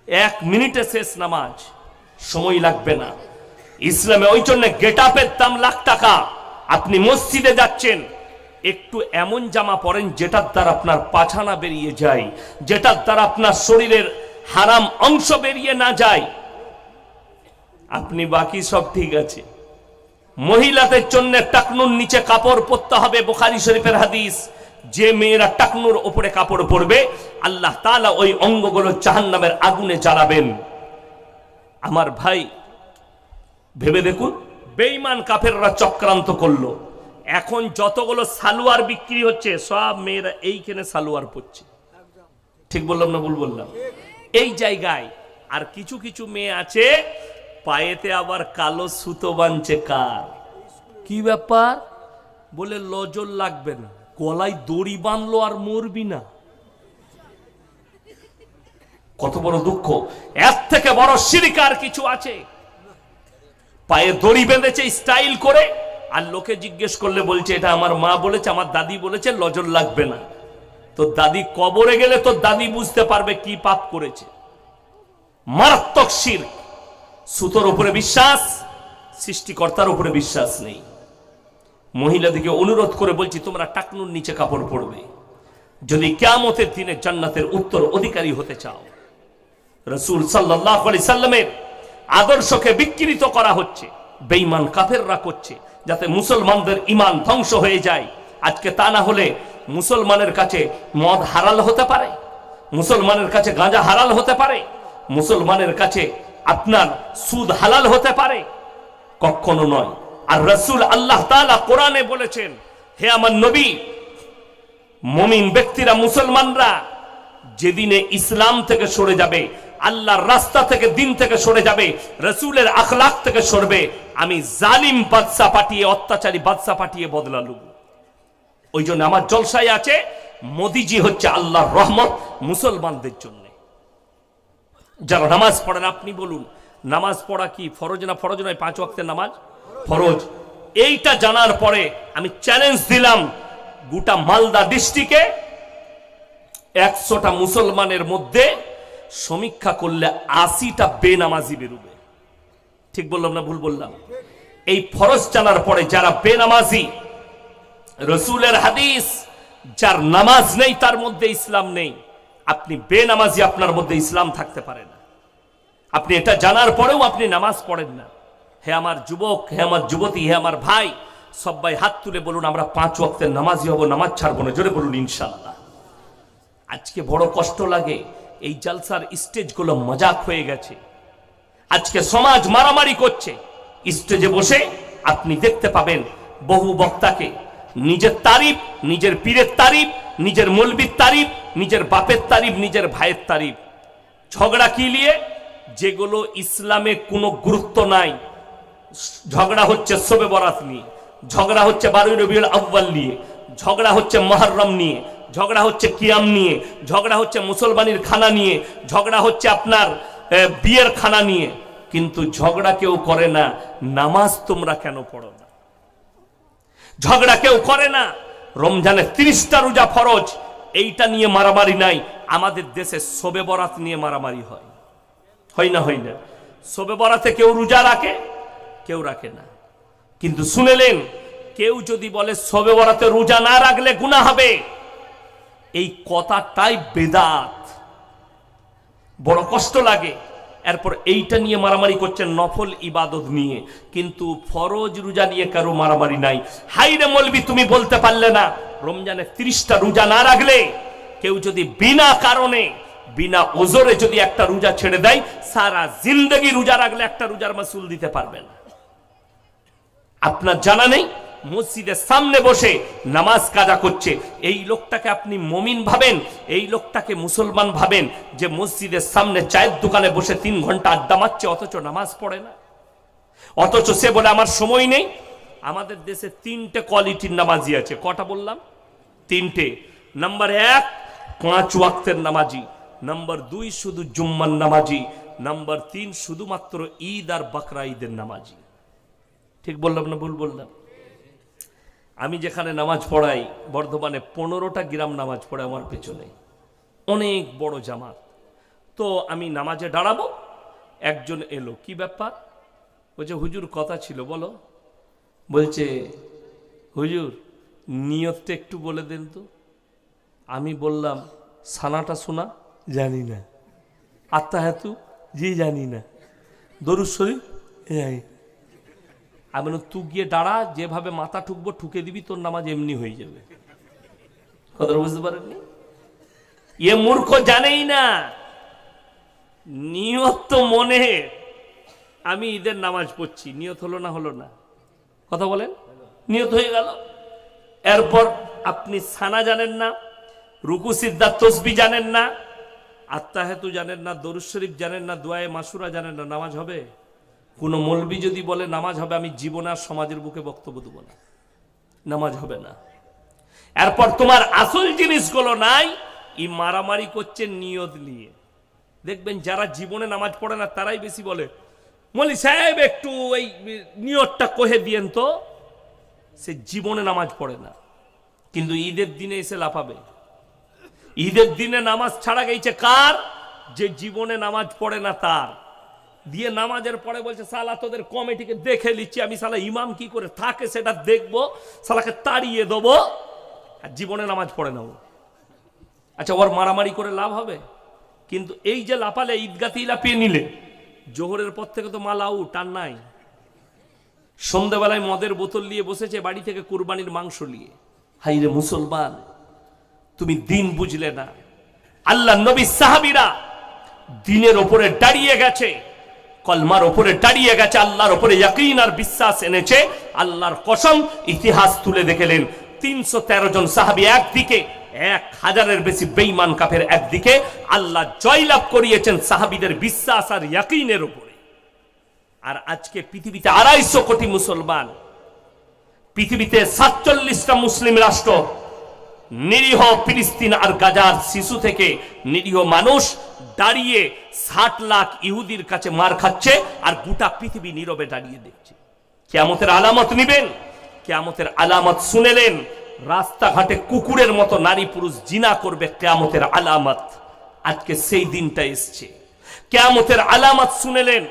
1 মিনিটে শেষ নামাজ, সময় লাগবে না। ইসলামে ওই জন্য গেট আপের দাম লাখ টাকা। আপনি মসজিদে যাচ্ছেন, একটু এমন জামা পরেন যেটার দ্বারা আপনার পাছানা বেরিয়ে যায়, যেটার দ্বারা আপনার শরীরের হারাম অংশ বেরিয়ে না যায়, আপনি বাকি সব ঠিক আছে। মহিলাদের জন্য টাকনুর নিচে কাপড় পরতে হবে। বুখারী শরীফের হাদিস, যে মেয়েরা টাকনুর উপরে কাপড় পরবে আল্লাহ তাআলা ওই অঙ্গগুলো জাহান্নামের আগুনে জ্বালাবেন। আমার ভাই ভেবে দেখুন, বেঈমান কাফেররা চক্রান্ত করলো। এখন যতগুলো সালোয়ার বিক্রি হচ্ছে সব মেয়েরা এইখানে সালোয়ার পরছে। ঠিক বললাম না ভুল বললাম? এই জায়গায় আর কিছু কিছু মেয়ে আছে পায়েতে আবার কালো সুতো বাঁধছে। কার কি ব্যাপার? বলে লজল লাগবে না, গলায় দড়ি বাঁধলো আর মরবি না। কত বড় দুঃখ! এর থেকে বড় শিরক আর কিছু আছে? পায়ে দড়ি বেঁধেছে স্টাইল করে, আর লোকে জিজ্ঞেস করলে বলছে এটা আমার মা বলেছে, আমার দাদি বলেছে, লজল লাগবে না। তো দাদি কবরে গেলে তো দাদি বুঝতে পারবে কি পাপ করেছে। মারাত্মক শিরক। সুতোর উপরে বিশ্বাস, সৃষ্টিকর্তার উপরে বিশ্বাস নেই। মহিলাদেরকে অনুরোধ করে বলছি, তোমরা টাকনুর নিচে কাপড় পরবে যদি কিয়ামতের দিনে জান্নাতের উত্তর অধিকারী হতে চাও। রাসূল সাল্লাল্লাহু আলাইহি সাল্লামের আদর্শকে বিকৃত করা হচ্ছে, বেঈমান কাফেররা করছে, যাতে মুসলমানদের ঈমান ধ্বংস হয়ে যায়। আজকে তা না হলে মুসলমানের কাছে মদ হালাল হতে পারে, মুসলমানের কাছে গাঁজা হালাল হতে পারে, মুসলমানের কাছে আপনার সুদ হালাল হতে পারে? কখনো নয়। আর রাসূল আল্লাহ তাআলা কোরআনে বলেছেন, হে আমার নবী, মুমিন ব্যক্তিরা, মুসলমানরা যেদিনে ইসলাম থেকে সরে যাবে, আল্লাহর রাস্তা থেকে, দিন থেকে সরে যাবে, রাসূলের আখলাক থেকে সরবে, আমি জালিম বাদশা পাঠিয়ে, অত্যাচারী বাদশা পাঠিয়ে বদলা লুব। ওই জন্য আমার জলসায় আছে, মোদিজি হচ্ছে আল্লাহর রহমত মুসলমানদের জন্য। যারা নামাজ পড়েন, আপনি বলুন নামাজ পড়া কি ফরজ না? ফরজ নয়, 5 ওয়াক্তের নামাজ ফরজ। এইটা জানার পরে আমি চ্যালেঞ্জ দিলাম, গোটা মালদা ডিস্ট্রিক্টে 100টা মুসলমানের মধ্যে সমীক্ষা করলে 80টা বেনামাজি বেরোবে। ঠিক বললাম না ভুল বললাম? এই ফরজ জানার পরে যারা বেনামাজি, রাসূলের হাদিস, যার নামাজ নেই তার মধ্যে ইসলাম নেই। আপনি বেনামাজি, আপনার মধ্যে ইসলাম থাকতে পারে না। আপনি এটা জানার পরেও আপনি নামাজ পড়েন না। হে আমার যুবক, হে আমার যুবতী, হে আমার ভাই, সবাই হাত তুলে বলুন আমরা 5 ওয়াক্তের নামাজি হব, নামাজ ছাড়বো না। জোরে বলুন ইনশাআল্লাহ। আজকে বড় কষ্ট লাগে, এই জলসার স্টেজগুলো মজাক হয়ে গেছে। আজকে সমাজ মারামারি করছে। স্টেজে বসে আপনি দেখতে পাবেন বহু বক্তাকে নিজের তারিফ, নিজের পীরের তারিফ, নিজের মৌলবীর তারিফ, নিজের বাপের তারিফ, নিজের ভাইয়ের তারিফ। ঝগড়া কি নিয়ে? যেগুলো ইসলামে কোনো গুরুত্ব নাই। ঝগড়া হচ্ছে শবে বরাত নিয়ে, ঝগড়া হচ্ছে 12 রবিউল আউয়াল নিয়ে, ঝগড়া হচ্ছে মুহররম নিয়ে, ঝগড়া হচ্ছে কিয়াম নিয়ে, ঝগড়া হচ্ছে মুসলমানের খানা নিয়ে, ঝগড়া হচ্ছে আপনার বিয়ের খানা নিয়ে। কিন্তু ঝগড়া কেউ করে না নামাজ তোমরা কেন পড়ো না। ঝগড়া কেউ করে না রমজানে 30টা রোজা ফরজ, এইটা নিয়ে মারামারি নাই। আমাদের দেশে শবে বরাত নিয়ে মারামারি হয়, হয় না? হয় না? শবে বরাতে কেউ রোজা রাখে, কেউ রাখে না। কিন্তু শুনেলেন, কেউ যদি বলে শবে বরাতে রোজা না রাখলে গুনাহ হবে, এই কথাটাই বেদাত। বড় কষ্ট লাগে। এরপর এইটা নিয়ে মারামারি করছেন নফল ইবাদত নিয়ে, কিন্তু ফরজ রোজা নিয়ে কারো মারামারি নাই। হাইরে মৌলবি, তুমি বলতে পারলে না রমজানে 30টা রোজা না রাখলে, কেউ যদি বিনা কারণে, বিনা ওজরে যদি একটা রোজা ছেড়ে দেয়, সারা জিন্দগি রোজা রাখলে একটা রোজার মাসুল দিতে পারবে না। আপনার জানা নেই মসজিদের সামনে বসে নামাজ কাজা করছে, এই লোকটাকে আপনি মুমিন ভাবেন? এই লোকটাকে মুসলমান ভাবেন যে মসজিদের সামনে চায়ের দোকানে বসে 3 ঘন্টা আড্ডা মারছে অথচ নামাজ পড়ে না? অথচ সে বলে আমার সময় নেই। আমাদের দেশে 3টে কোয়ালিটির নামাজি আছে। কটা বললাম? 3টে। নাম্বার 1 5 ওয়াক্তের নামাজি, নাম্বার 2 শুধু জুম্মার নামাজি, নাম্বার 3 শুধুমাত্র ঈদ আর বকরা ঈদের নামাজি। ঠিক বললাম না ভুল বললাম? আমি যেখানে নামাজ পড়াই বর্ধমানে 15টা গ্রাম নামাজ পড়ে আমার পেছনে, অনেক বড় জামাত। তো আমি নামাজে দাঁড়াবো, একজন এলো, কি ব্যাপার? বলছে হুজুর কথা ছিল। বলো। বলছে হুজুর নিয়তটা একটু বলে দেন তো। আমি বললাম সানাটা শোনা? জানি না। আত্মাহাতু? জি জানি না। দরুদ শরীফ? জানি। আমি তুই গিয়ে দাঁড়া, যেভাবে মাথা ঠুকবো ঠুকে দিবি, তোর নামাজ এমনি হয়ে যাবে। কথা বুঝতে পারেননি? এ মূর্খ জানেই না নিয়ত তো মনে। আমি ঈদের নামাজ পড়ছি, নিয়ত হলো না? হলো না? কথা বলেন। নিয়ত হয়ে গেল। এরপর আপনি সানা জানেন না, রুকু সিজদা তসবিহ জানেন না, আত্তাহিয়াতু জানেন না, দরুদ শরীফ জানেন না, দুআয়ে মাসুরা জানেন না, নামাজ হবে? কোন মৌলবি যদি বলে নামাজ হবে, আমি জীবনে আর সমাজের বুকে বক্তব্য দেব না, নামাজ হবে না। এরপর তোমার আসল জিনিসগুলো নাই, ই মারামারি করছে নিয়ত নিয়ে। দেখবেন যারা জীবনে নামাজ পড়ে না তারাই বেশি বলে মৌলভী সাহেব একটু এই নিয়তটা কহে দিয়েন তো। সে জীবনে নামাজ পড়ে না, কিন্তু ঈদের দিনে এসে লাফাবে। ঈদের দিনে নামাজ ছাড়া গেছে কার? যে জীবনে নামাজ পড়ে না তার। দিয়ে নামাজের পরে বলছে সালা তোদের কমিটিকে দেখে নিচ্ছি আমি, সালা ইমাম কি করে থাকে সেটা দেখবো, সালাকে তাড়িয়ে দেবো। আর জীবনে নামাজ পড়ে না ও। আচ্ছা ওর মারামারি করে লাভ হবে? কিন্তু এই যে লাপালে ঈদগাতেই লাপিয়ে নিলে, জোহরের পর থেকে তো মাল আউট, আর নাই। সন্ধ্যাবেলায় মদের বোতল নিয়ে বসেছে বাড়ি থেকে কুরবানির মাংস নিয়ে। হাই রে মুসলমান, তুমি দিন বুঝলে না। আল্লাহ নবী সাহাবীরা দিনের ওপরে দাঁড়িয়ে গেছে, কলমার ওপরে দাঁড়িয়ে গেছে, আল্লাহর ওপরে ইয়াকিন আর বিশ্বাস এনেছে। আল্লাহর কসম, ইতিহাস তুলে দেখলেন 313 জন সাহাবী একদিকে, 1000-এর বেশি বেঈমান কাফের একদিকে। আল্লাহ জয়লাভ করিয়েছেন সাহাবীদের বিশ্বাস আর ইয়াকিনের উপরে। আর আজকে পৃথিবীতে 250 কোটি মুসলমান, পৃথিবীতে 47টা মুসলিম রাষ্ট্র, নিরীহ ফিলিস্তিন আর গাজার শিশু থেকে নিরীহ মানুষ দাঁড়িয়ে 60 লাখ ইহুদির কাছে মার খাচ্ছে, আর গোটা পৃথিবী নীরবে দাঁড়িয়ে দেখছে। কিয়ামতের আলামত নিবেন, কিয়ামতের আলামত শুনেলেন। রাস্তাঘাটে কুকুরের মতো নারী পুরুষ জিনা করবে, কিয়ামতের আলামত। আজকে সেই দিনটা এসছে। কিয়ামতের আলামত শুনেলেন।